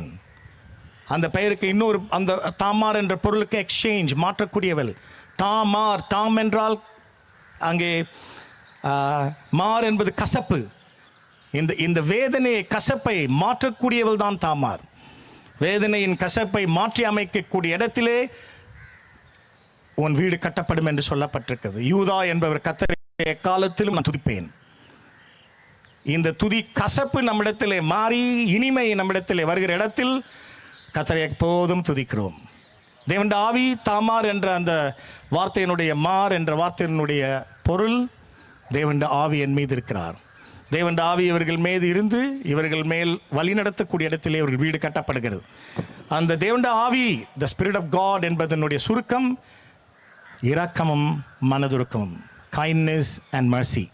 அந்த பெயருக்கு இன்னொரு, அந்த தாமார் என்ற பொருளுக்கு எக்ஸ்சேஞ்ச், மாற்றக்கூடியவள். தாமார், தாம் என்றால் அங்கே மார் என்பது கசப்பு. இந்த வேதனையை, கசப்பை மாற்றக்கூடியவள் தான் தாமார். வேதனையின் கசப்பை மாற்றி அமைக்கக்கூடிய இடத்திலே உன் வீடு கட்டப்படும் என்று சொல்லப்பட்டிருக்கிறது. யூதா என்பவர் கர்த்தரை எக்காலத்திலும் நான் துதிப்பேன். இந்த துதி கசப்பு நம்மிடத்திலே மாறி இனிமை நம்மிடத்திலே வருகிற இடத்தில் கர்த்தரை எப்போதும் துதிக்கிறோம். தேவனுடைய ஆவி, தாமார் என்ற அந்த வார்த்தையினுடைய மார் என்ற வார்த்தையினுடைய பொருள், தேவனுடைய ஆவி என் மீது இருக்கிறார். தேவனுடைய ஆவி இவர்கள் மீது இருந்து இவர்கள் மேல் வழி நடத்தக்கூடிய இடத்திலே இவர்கள் வீடு கட்டப்படுகிறது. அந்த தேவனுடைய ஆவி, த ஸ்பிரிட் ஆஃப் காட் என்பதனுடைய சுருக்கம் இரக்கமும் மனதுருக்கமும், கைண்ட்னஸ் அண்ட் மர்சி.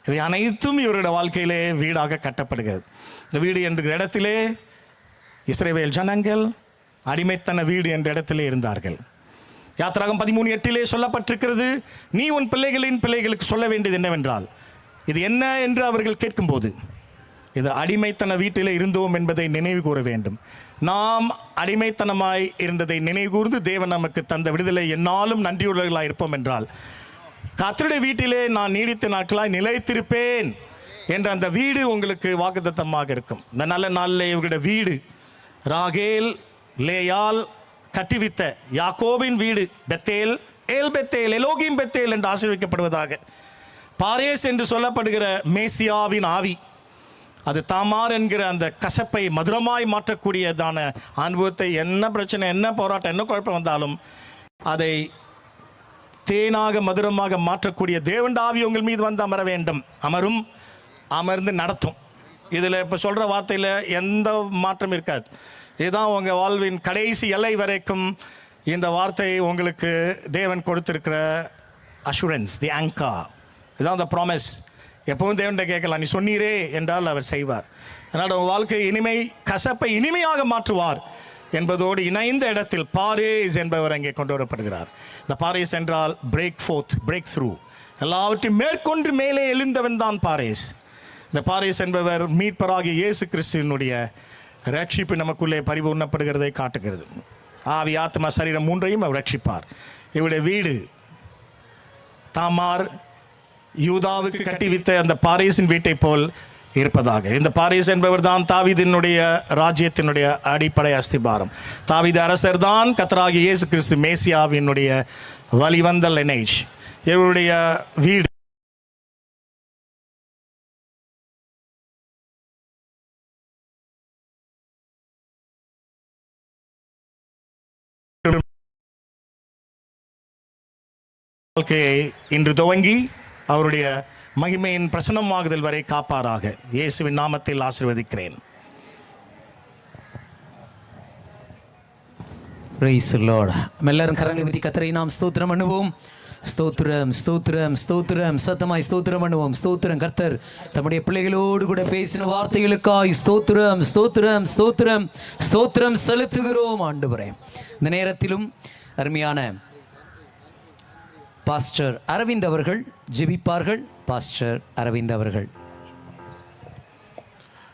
இவை அனைத்தும் இவருடைய வாழ்க்கையிலே வீடாக கட்டப்படுகிறது. இந்த வீடு என்ற இடத்திலே இஸ்ரவேல் ஜனங்கள் அடிமைத்தன வீடு என்ற இடத்திலே இருந்தார்கள். யாத்திராகம் 13:8 சொல்லப்பட்டிருக்கிறது, நீ உன் பிள்ளைகளின் பிள்ளைகளுக்கு சொல்ல வேண்டியது என்னவென்றால், இது என்ன என்று அவர்கள் கேட்கும்போது, இது அடிமைத்தன வீட்டிலே இருந்தோம் என்பதை நினைவு கூற வேண்டும். நாம் அடிமைத்தனமாய் இருந்ததை நினைவு கூர்ந்து தேவன் நமக்கு தந்த விடுதலை என்னாலும் நன்றியுள்ளவர்களாக இருப்போம் என்றால், கர்த்தருடைய வீட்டிலே நான் நீடித்த நாட்களாய் நிலைத்திருப்பேன் என்ற அந்த வீடு உங்களுக்கு வாக்குத்தத்தமாக இருக்கும். இந்த நல்ல நாளிலே இவர்களுடைய வீடு ராகேல் லேயால் கட்டிவித்த யாக்கோபின் வீடு பெத்தேல், ஏல் பெத்தேல், எலோகிம் பெத்தேல் என்று ஆசீர்வதிக்கப்படுவதாக. பாரேஸ் என்று சொல்லப்படுகிற மேசியாவின் ஆவி, அது தாமார் என்கிற அந்த கசப்பை மதுரமாய் மாற்றக்கூடியதான அனுபவத்தை, என்ன பிரச்சனை, என்ன போராட்டம், என்ன குழப்பம் வந்தாலும் அதை தேனாக மதுரமாக மாற்றக்கூடிய தேவனுடைய ஆவி உங்கள் மீது வந்து அமர வேண்டும். அமரும், அமர்ந்து நடத்தும். இதில் இப்போ சொல்கிற வார்த்தையில் எந்த மாற்றம் இருக்காது. இதுதான் உங்கள் வாழ்வின் கடைசி எல்லை வரைக்கும் இந்த வார்த்தை உங்களுக்கு தேவன் கொடுத்திருக்கிற அஷூரன்ஸ், தி ஆங்கா. இதுதான் அந்த ப்ராமிஸ். எப்பவும் தேவன்கிட்ட கேட்கலாம், நீ சொன்னீரே என்றால் அவர் செய்வார். அதனால் உங்கள் வாழ்க்கை இனிமை, கசப்பை இனிமையாக மாற்றுவார் என்பதோடு இணைந்த இடத்தில் பாரேஸ் என்பவர் அங்கே கொண்டு வரப்படுகிறார். இந்த பாரேஸ் என்றால் பிரேக் ஃபோர்த், பிரேக் த்ரூ, எல்லாவற்றையும் மேற்கொண்டு மேலே எழுந்தவன் தான் பாரேஸ். இந்த பாரேஸ் என்பவர் மீட்பராகிய இயேசு கிறிஸ்துவினுடைய ரட்சிப்பு நமக்குள்ளே பரிபூர்ணப்படுகிறதை காட்டுகிறது. ஆவி, ஆத்மா, சரீரம் மூன்றையும் அவர் ரட்சிப்பார். இவருடைய வீடு தாமார் யூதாவுக்கு கட்டிவித்த அந்த பாரேசின் வீட்டை போல் இருப்பதாக. இந்த பாரேஸ் என்பவர் தான் தாவீதினுடைய ராஜ்யத்தினுடைய அடிப்படை அஸ்திபாரம். தாவீது அரசர் தான் கர்த்தராகிய இயேசு கிறிஸ்து மேசியாவினுடைய வழிவந்த லினேஜ். இவருடைய வீடு வாழ்க்கையை இன்று துவங்கி அவருடைய மகிமையின் பிரசன்னமாகுதல் வரை காப்பாராக. இயேசுவின் நாமத்தில் ஆசீர்வதிக்கிறேன். Praise the Lord. எல்லாரும் கரங்களை ஊதி கர்த்தரை நாம் ஸ்தோத்திரம் பண்ணுவோம். ஸ்தோத்திரம், ஸ்தோத்திரம், ஸ்தோத்திரம். சத்தமாய் ஸ்தோத்திரம் பண்ணுவோம். ஸ்தோத்திரம். கர்த்தர் தம்முடைய பிள்ளைகளோடு கூட பேசின வார்த்தைகளுக்காய் ஸ்தோத்திரம், ஸ்தோத்திரம், ஸ்தோத்திரம், ஸ்தோத்திரம் செலுத்துகிறோம் ஆண்டவரே. இந்த நேரத்திலும் அருமையான பாஸ்டர் அரவிந்த் அவர்கள் ஜெபிப்பார்கள். பாஸ்டர் அரவிந்த் அவர்கள்.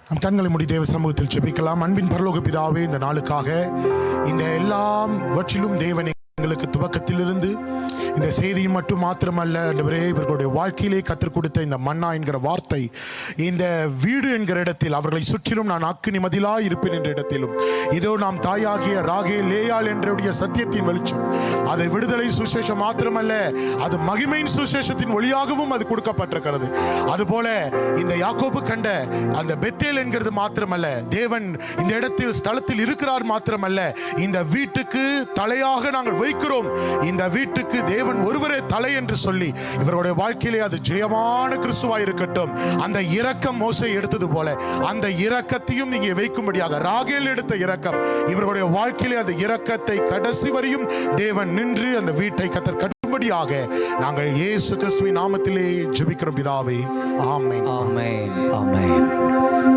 நம் கண்களை மூடி தேவ சமூகத்தில் ஜெபிக்கலாம். அன்பின் பரலோக பிதாவே, இந்த நாளுக்காக, இந்த எல்லாம் வற்றிலும் தேவனை எங்களுக்கு துவக்கத்திலிருந்து இந்த செய்தியும் மட்டும் மாத்திரமல்ல ஆண்டவரே, இவர்களுடைய வாழ்க்கையிலே கற்றுக் கொடுத்த இந்த மன்னா என்கிற வார்த்தை, இந்த வீடு என்கிற இடத்தில் அவர்களை சுற்றிலும் நான் அக்கினி மதிலாய் இருப்பேன் என்ற இடத்திலும், இதோ நாம் தாயாகிய ராகேல் லேயாள் என்றுடைய சத்தியத்தின் வெளிச்சம், அதை விடுதலை சுசேஷம் மாத்திரமல்ல, அது மகிமையின் சுசேஷத்தின் ஒளியாகவும் அது கொடுக்கப்பட்டிருக்கிறது. அதுபோல இந்த யாக்கோபு கண்ட அந்த பெத்தேல் என்கிறது மாத்திரமல்ல, தேவன் இந்த இடத்தில் ஸ்தலத்தில் இருக்கிறார் மாத்திரமல்ல, இந்த வீட்டுக்கு தலையாக நாங்கள் வைக்கிறோம், இந்த வீட்டுக்கு தேவன் ஒருவரே தலை என்று சொல்லி இவருடைய வாழ்க்கையிலே அது ஜெயமான கிறிஸ்துவாய் இருக்கட்டும். அந்த இரக்கம் மோசே எடுத்தது போல அந்த இரக்கத்தையும் நீங்க வைக்கும்படியாக, ராகேல் எடுத்த இரக்கம் இவருடைய வாழ்க்கையிலே அந்த இரக்கத்தை கடைசி வரையும் தேவன் நின்று அந்த வீட்டை கத்தர் கட்டும்படியாக நாங்கள் இயேசு கிறிஸ்துவின் நாமத்திலே ஜெபிக்கிறோம் பிதாவே. ஆமென், ஆமென், ஆமென்.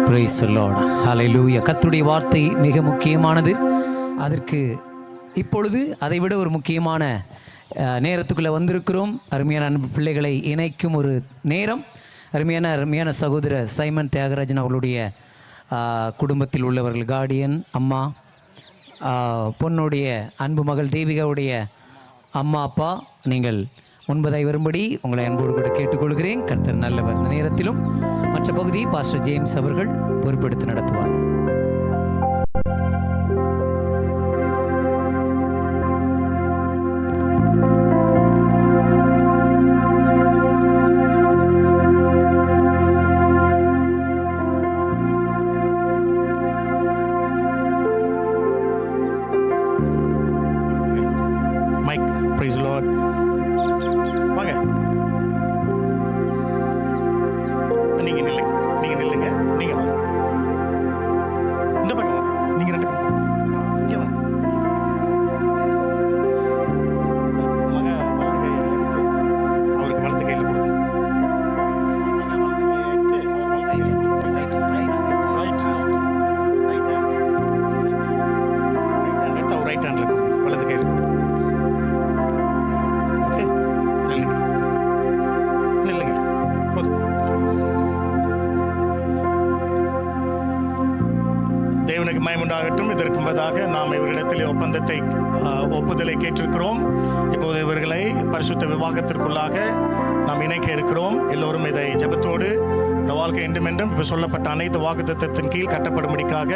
Praise the Lord. Hallelujah. கர்த்தருடைய வார்த்தை மிக முக்கியமானது. அதற்கு இப்பொழுது அதைவிட ஒரு முக்கியமான நேரத்துக்குள்ளே வந்திருக்கிறோம். அருமையான அன்பு பிள்ளைகளை இணைக்கும் ஒரு நேரம். அருமையான சகோதரர் சைமன் தியாகராஜன் அவர்களுடைய குடும்பத்தில் உள்ளவர்கள், கார்டியன் அம்மா, பொண்ணுடைய அன்பு மகள் தேவிகாவுடைய அம்மா அப்பா, நீங்கள் முன்பதாய் வரும்படி உங்களை அன்போடு கூட கேட்டுக்கொள்கிறேன். கர்த்தர் நல்லவர். இந்த நேரத்திலும் மற்ற பகுதி பாஸ்டர் ஜேம்ஸ் அவர்கள் பொறுப்பெடுத்து நடத்துவார். ரைட் ஹேண்ட்ல கொடுங்க, வலது கையில் கொடுங்க. ஓகே, நில்லுங்க நில்லுங்க. போதும். தேவனுக்கு மகிமையுண்டாகட்டும். இதற்கு முன்பதாக நாம் இவர்களிடத்திலே ஒப்புதலை கேட்டிருக்கிறோம். இப்போது இவர்களை பரிசுத்த விவாகத்திற்குள்ளாக நாம் இணைக்க இருக்கிறோம். எல்லோரும் இதை ஜெபத்தோடு இந்த வாழ்க்கை என்றும் என்றும் இப்போ சொல்லப்பட்ட அனைத்து வாக்குத்தத்தத்தின் கீழ் கட்டப்படும்படிக்காக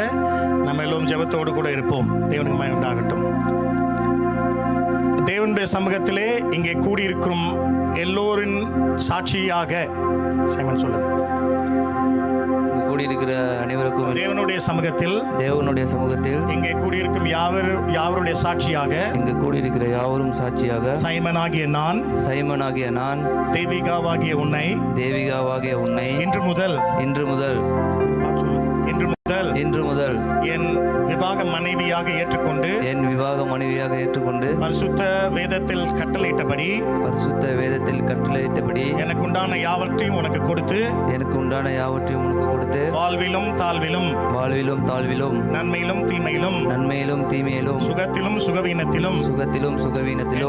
நம்ம எல்லோரும் ஜெபத்தோடு கூட இருப்போம். தேவனுக்கு மகிமையுண்டாகட்டும். தேவனுடைய சமூகத்திலே இங்கே கூடியிருக்கும் எல்லோரின் சாட்சியாக சைமன் சொல்லுங்க. கூடியிருக்கிற அனைவருக்கும் தேவனுடைய சமூகத்தில் இங்கே கூடியிருக்கும் யாவருடைய சாட்சியாக, இங்கு கூடியிருக்கிற யாவரும் சாட்சியாக, சைமனாகிய நான் தேவிகாவாகிய உன்னை இன்று முதல் என் விவாக மனைவியாக ஏற்றுக்கொண்டு பரிசுத்த வேதத்தில் கட்டளையிட்டபடி எனக்குண்டான யாவற்றையும் உனக்கு கொடுத்து வாழ்விலும் தாழ்விலும் நன்மையிலும் தீமையிலும் சுகத்திலும் சுகவீனத்திலும்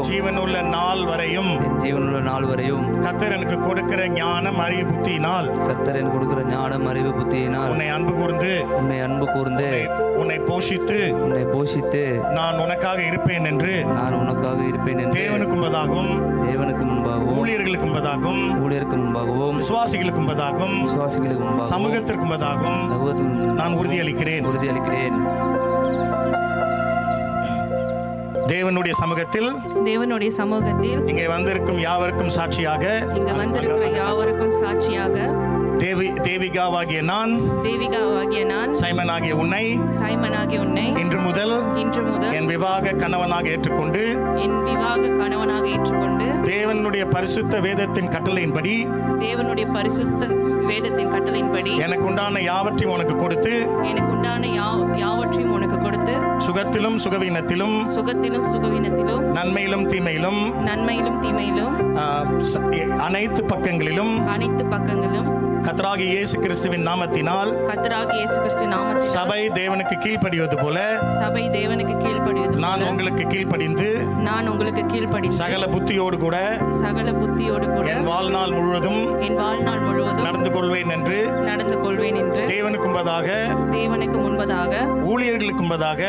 ஜீவனுள்ள நாள் வரையும் கர்த்தர் எனக்கு கொடுக்கிற ஞானம் அறிவு புத்தியினால் உன்னை அன்பு கூர்ந்து உன்னை போஷித்து நான் உனக்காக இருப்பேன் என்று தேவனுக்கு முன்பதாகவும் ஊழியர்களுக்கு முன்பதாகவும் விசுவாசிகளுக்கு முன்பதாகவும் சமூகத்திற்கு முன்பதாகவும் நான் உறுதியளிக்கிறேன். தேவனுடைய சமூகத்தில் இங்கே வந்திருக்கும் யாவருக்கும் சாட்சியாக தேவிகாவாகிய நான் சைமனாகிய உன்னை இன்று முதல் என் விவாக கணவனாக ஏற்றுக்கொண்டு தேவனுடைய பரிசுத்த வேதத்தின் கட்டளையின்படி எனக்கு உண்டான யாவற்றையும் உனக்கு கொடுத்து சுகத்திலும் சுகவீனத்திலும் நன்மையிலும் தீமையிலும் அனைத்து பக்கங்களிலும் கர்த்தராகிய இயேசு கிறிஸ்துவின் நாமத்தினால் சபை தேவனுக்கு கீழ்ப்படிவது போல நான் உங்களுக்கு கீழ்ப்படிந்து சகல புத்தியோடு கூட என் வாழ்நாள் முழுவதும் நடந்து கொள்வேன் என்று தேவனுக்கு முன்பதாக ஊழியர்களுக்கு முன்பதாக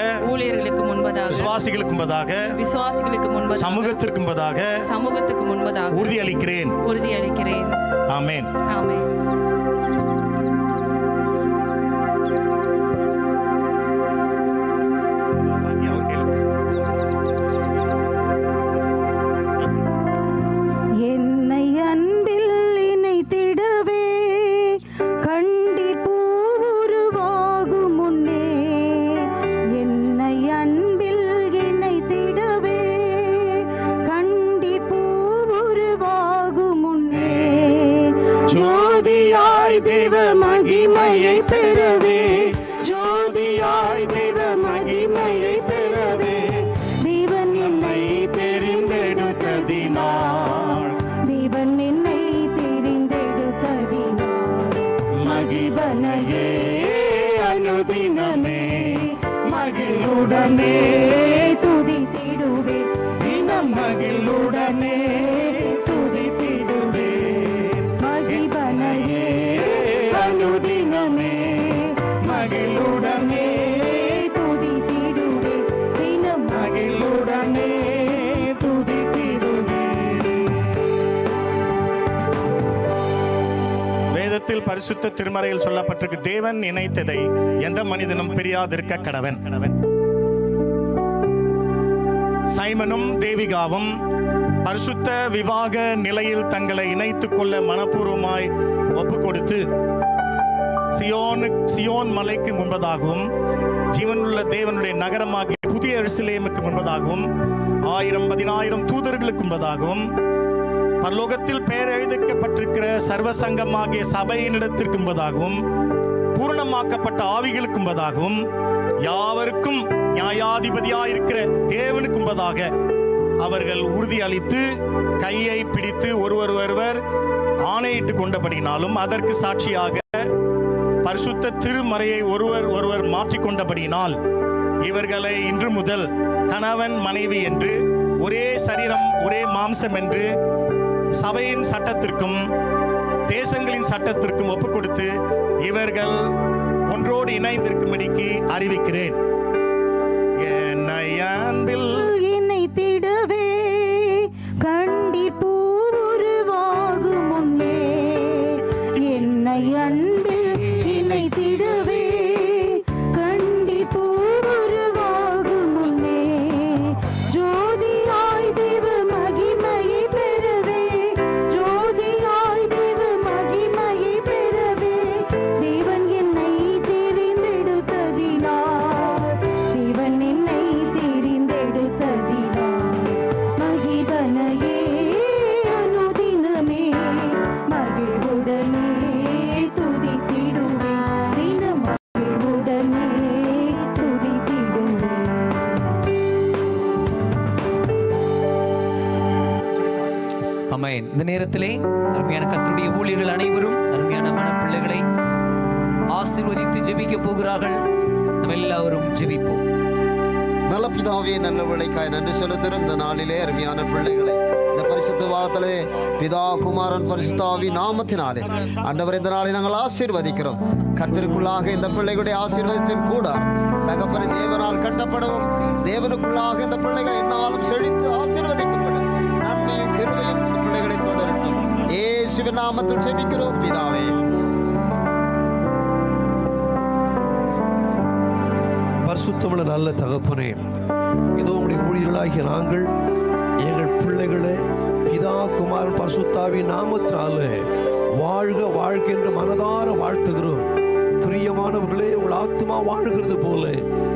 விசுவாசிகளுக்கு முன்பதாக சமூகத்திற்கு முன்பதாக உறுதியளிக்கிறேன். ஆமென். என்னை அன்பில் இணைத்திடவே கண்டீர் பூவுருவாகும் முன்னே, என்னை அன்பில் இணைத்திடவே கண்டீர் பூவுருவாகும் முன்னே, ஜோதியாய் தேவ மகிமையை பெறவே தேவன் என்னை தெரிந்தெடுத்ததினால் மகிழ்வனையே அனுதினமே மகிழுடனே துதித்திடுவே தினம் மகிழுடனே துதித்திடுவே மகிழ்வனையே அனுதினமே மகிழுடனே துதித்திடுவே தினம் மகிழுடனே துதித்திடுவே. வேதத்தில் பரிசுத்த திருமறையில் சொல்லப்பட்டிருக்கு, தேவன் இணைத்ததை எந்த மனிதனும் பிரியாதிருக்க கடவன். சைமனும் தேவிகாவும் பரிசுத்த விவாக நிலையில் தங்களை இணைத்துக் கொள்ள மனப்பூர்வமாய் ஒப்பு கொடுத்து சியோன் மலைக்கு முன்பதாகவும் ஜீவனுள்ள தேவனுடைய நகரமாகிய புதிய எருசலேமுக்கு முன்பதாகவும் 1000-10,000 தூதர்களுக்கு முன்பதாகவும் பரலோகத்தில் பெயர் எழுதிக்கப்பட்டிருக்கிற சர்வ சங்கமாகிய சபையினிடத்திற்கு முன்பதாகவும் பூர்ணமாக்கப்பட்ட ஆவிகளுக்கு முன்பதாகவும் யாவருக்கும் நியாயாதிபதியாயிருக்கிற தேவனுக்கு முன்பதாக அவர்கள் உறுதி அளித்து கையை பிடித்து ஒருவர் ஆணையிட்டு கொண்டபடினாலும் அதற்கு சாட்சியாக பரிசுத்த திருமறையை ஒருவர் மாற்றிக்கொண்டபடியினால் இவர்களை இன்று முதல் கணவன் மனைவி என்று ஒரே சரீரம் ஒரே மாம்சம் என்று சபையின் சட்டத்திற்கும் தேசங்களின் சட்டத்திற்கும் ஒப்புக் கொடுத்து இவர்கள் ஒன்றோடு இணைந்திருக்கும்படிக்கு அறிவிக்கிறேன். என்னை அன்பில் இணைத்திடவே கண்டிப்பூ உருவாகும் முன்னே, என்னை அன்பில் இணைத்திடவே கண்டிப்பூ உருவாகும் முன்னே, ஜோதியாய் தேவ மகிமையை பெறவே, ஜோதியாய் தேவ மகிமையை பெறவே, தேவன் என்னை தெரிந்தெடுத்ததினால், தேவன் என்னை தெரிந்தெடுத்ததினால், மகிதனையே அனுதினமே மகிழ்வுடனே துதித்திடுவே, தினம் மகிழ்வுடனே துதித்திடுவே. ஆமென். இந்த நேரத்திலே அருமையான கர்த்தருடைய ஊழியர்கள் அனைவரும் அருமையான மனப்பிள்ளைகளை ஆசீர்வதித்து ஜெபிக்க போகிறார்கள். நம்ம எல்லாரும் ஜெபிப்போம். நல்ல பிதாவே, நல்ல விளைக்காய் நன்றி செலுத்துகிறோம். இந்த நாளிலே அருமையான பிள்ளைகளை இந்த பரிசுத்த வார்த்தையிலே பிதா குமாரன் பரிசுத்தாவி நாமத்தினாலே ஆண்டவர் இந்த நாளை நாங்கள் ஆசீர்வதிக்கிறோம். கர்த்தருக்குள்ளாக இந்த பிள்ளைகளுடைய ஆசீர்வாதத்தின் கூட தகப்பனை தேவனால் கட்டப்படவும், தேவனுக்குள்ளாக இந்த பிள்ளைகள் என்னாலும் செழித்து ஆசீர்வதிக்கப்படும். நன்மையும் கிருபையும் இந்த பிள்ளைகளை தொடரட்டும். இயேசுவின் நாமத்தில் ஜெபிக்கிறோம் பிதாவே. பரிசுத்தமுள்ள நல்ல தகப்பனே, இதோ உம்முடைய ஊழியர்களாகிய நாங்கள் எங்கள் பிள்ளைகளை பிதா குமாரன் பரிசுத்தாவின் நாமத்தினாலே வாழ்க வாழ்க என்று மனதார வாழ்த்துகிறோம். பிரியமானவர்களே, உங்கள் ஆத்மா வாழ்கிறது போல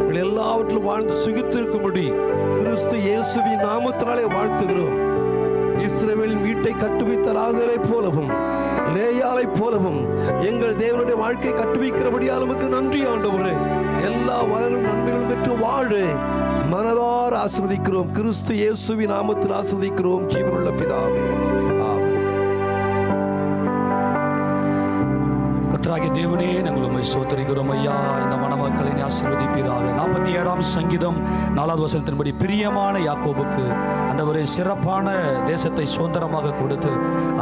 உங்கள் எல்லாவற்றிலும் வாழ்ந்து சுகித்திருக்கும்படி கிறிஸ்து இயேசுவின் நாமத்தினாலே வாழ்த்துகிறோம். இஸ்ரவேலின் வீட்டை கட்டுவித்த ராகலை போலவும் லேயாலை போலவும் எங்கள் தேவனுடைய வாழ்க்கையை கட்டுவிக்கிறபடியால் நமக்கு நன்றி ஆண்டவரே. எல்லா வளங்களும் நன்மைகளும் பெற்று வாழ மனதார ஆசீர்வதிக்கிறோம். கிறிஸ்து இயேசுவின் நாமத்தில் ஆசீர்வதிக்கிறோம் ஜீவனுள்ள பிதாவே. ஆமென். கர்த்தராகிய தேவனே, நாங்கள் உம்மை ஸ்தோத்திரிக்கிறோம் ஐயா. இந்த மணமக்களை ஆசீர்வதிப்பீராக. 47ஆம் சங்கீதம் 4வது வசனத்தின்படி பிரியமான யாக்கோபுக்கு ஆண்டவரே சிறப்பான தேசத்தை சுதந்திரமாக கொடுத்து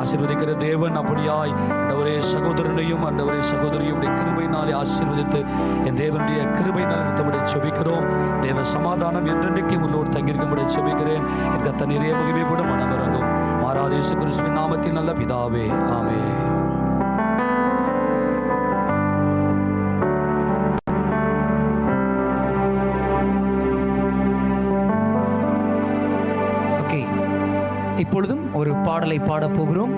ஆசீர்வதிக்கிற தேவன், அப்படியாய் ஆண்டவரே சகோதரனையும் ஆண்டவரே சகோதரியும் கிருபையினாலே ஆசீர்வதித்து என் தேவனுடைய கிருபை நலத்தபடி செபிக்கிறோம். தேவ சமாதானம் என்றென்றைக்கு உள்ளோடு தங்கியிருக்கும்படி செபிக்கிறேன். என் கர்த்தர் நிறைய மகிமைப்படும் மனமிறங்கும் மாறாத இயேசு கிறிஸ்துவின் நாமத்தில் நல்ல பிதாவே, ஆமென். இப்பொழுதும் ஒரு பாடலை பாடப் போகிறோம்.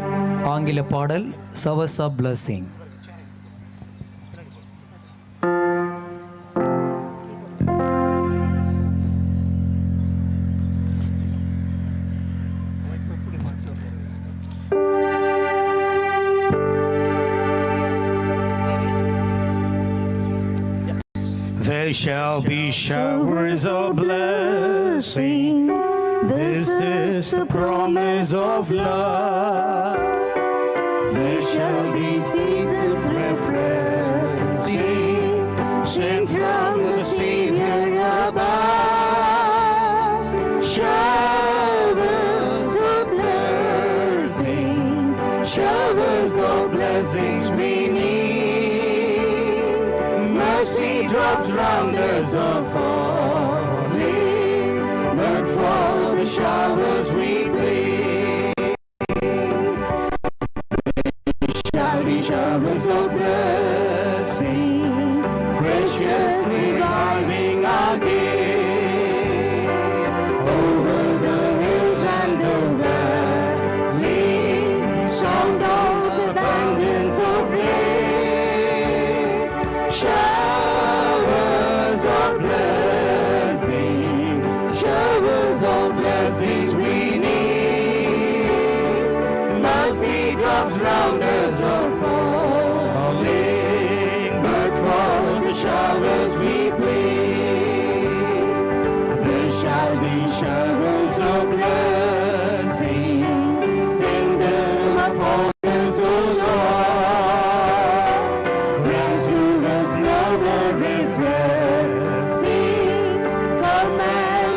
ஆங்கில பாடல் Showers of Blessing. There shall be showers of blessing. This is the promise of love. There shall be seasons refreshing, sent from the Savior above. Showers of blessings, showers of blessings we need. Mercy drops round us are falling, but for the showers we plead. There shall be showers of blessing, precious reviving our day, over the hills and the valley, sound of abundance of rain. Showers of blessings, showers of blessings we need. Mercy drops round us are falling, but for the showers we plead. There shall be showers of blessing, send them upon us, O Lord. Grant to us now the refreshing, come and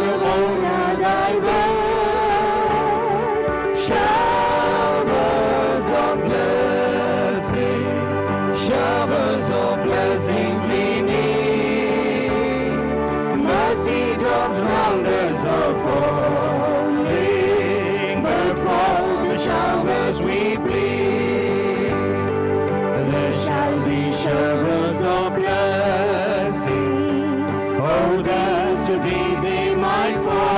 drops round us are falling, but for the showers we plead. There shall be showers of blessing, oh, that today they might fall.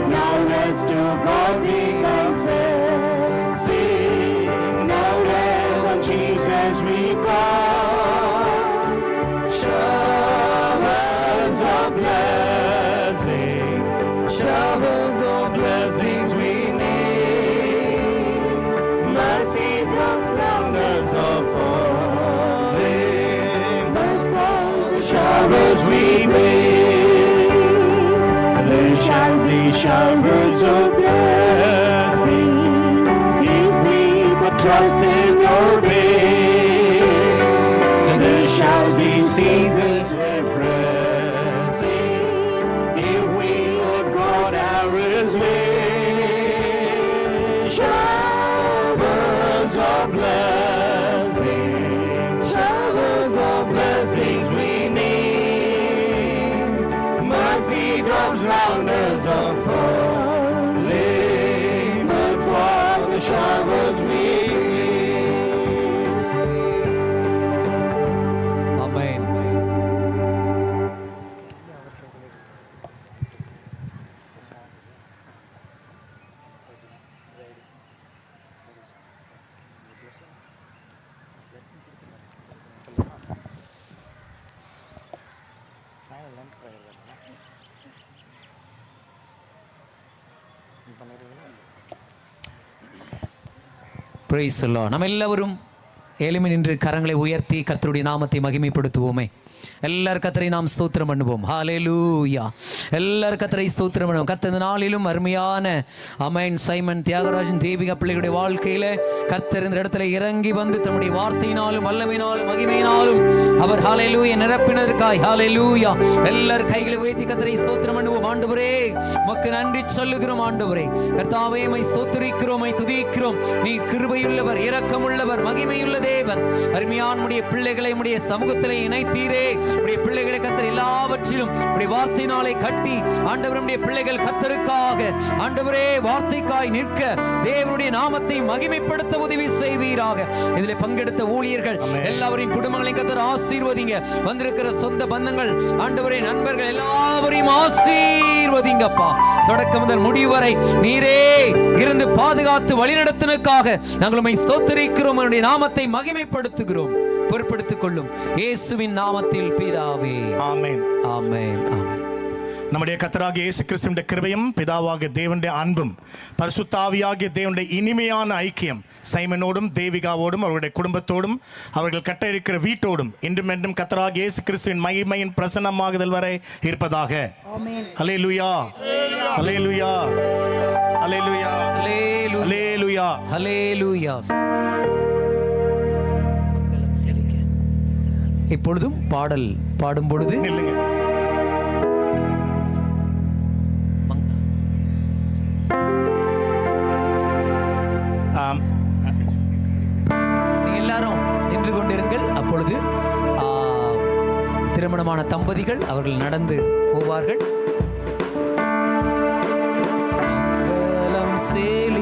Now let's to God we confess, sing, now let's on Jesus we call. Showers of blessing, showers of blessings we need. Mercy drops round us are falling, but for the showers we need. There shall be showers of blessing, if we but trust and obey. There shall be seasons refreshing, if we let God have His way. Showers of blessings, showers of blessings we need. Mercy drops round us are falling, but for the showers we amen. Praise the Lord. நம்ம எல்லாரும் எளிமை நின்று கரங்களை உயர்த்தி கர்த்தருடைய நாமத்தை மகிமைப்படுத்துவோமே. எல்லாரும் கர்த்தரை நாம் ஸ்தோத்திரம் பண்ணுவோம். ஹalleluya. எல்லாரும் கர்த்தரை ஸ்தோத்திரம் பண்ணுவோம். கர்த்தர் இந்த நாளிலும் அருமையான ஆமென் சைமன் தியாகராஜன் தேவிகா பிள்ளைகளுடைய வாழ்க்கையில கர்த்தர் இந்த இடத்துல இறங்கி வந்து தம்முடைய வார்த்தையினாலும் வல்லமையினாலும் மகிமையினாலும் அவர் ஹalleluya நிரப்பினதற்காய் ஹalleluya. எல்லாரும் கைகளை உயர்த்தி கர்த்தரை ஸ்தோத்திரம் பண்ணுவோம். ஆண்டவரே உமக்கு நன்றி சொல்லுகிறோம். ஆண்டவரே கர்த்தாவே உம்மை ஸ்தோத்திரிக்கிறோம், உம்மை துதிக்கிறோம். நீ கிருபையுள்ளவர், இரக்கமுள்ளவர், மகிமையுள்ள தேவன். அருமையான உம்முடைய பிள்ளைகளை உம்முடைய சமூகத்திலே இணைத்தீரே. உம்முடைய பிள்ளைகளை கர்த்தர் எல்லாவற்றிலும் உம்முடைய வார்த்தையினாலே கட்டி ஆண்டவரே உம்முடைய பிள்ளைகள் கர்த்தருக்காக ஆண்டவரே வார்த்தைக்காய் நிற்க தேவனுடைய நாமத்தை மகிமைப்படுத்த உதவி செய்வீராக. இதிலே பங்கெடுத்த ஊழியர்கள் எல்லாவரின் குடும்பங்களையும் கர்த்தர் ஆசீர்வதிங்க. வந்திருக்கிற சொந்த பந்தங்கள் ஆண்டவரே நண்பர்கள் எல்லாவரையும் ஆசீர்வதிங்கப்பா. தொடக்கம் முதல் முடிவு வரை நீரே இருந்து பாதுகாத்து வழிநடத்தினுக்காக நாங்கள் உம்மை ஸ்தோத்திரிக்கிறோம். உம்முடைய நாமத்தை மகிமைப்படுத்துகிறோம். பொறுப்படுத்திக் கொள்ளும் இயேசுவின் நாமத்தில் பிதாவே. ஆமென். ஆமென். ஆமென். நம்முடைய கர்த்தராகிய இயேசு கிறிஸ்துவின் கிருபையும் பிதாவாகிய தேவனுடைய அன்பும் பரிசுத்த ஆவியாகிய தேவனுடைய இனிமையான ஐக்கியம் சைமனோடும் தேவிகாவோடும் அவருடைய குடும்பத்தோடும் அவர்கள் கட்ட இருக்கிற வீட்டோடும் இன்றும் என்றும் கர்த்தராகிய இயேசு கிறிஸ்துவின் மகிமையின் பிரசன்னமாகுதல் வரை இருப்பதாக. அல்லேலூயா, அல்லேலூயா, அல்லேலூயா, அல்லேலூயா, அல்லேலூயா. இப்பொழுதும் பாடல் பாடும் பொழுது இல்லைங்க நீங்க எல்லாரும் நின்று கொண்டிருங்கள். அப்பொழுது திருமணமான தம்பதிகள் அவர்கள் நடந்து போவார்கள். சேல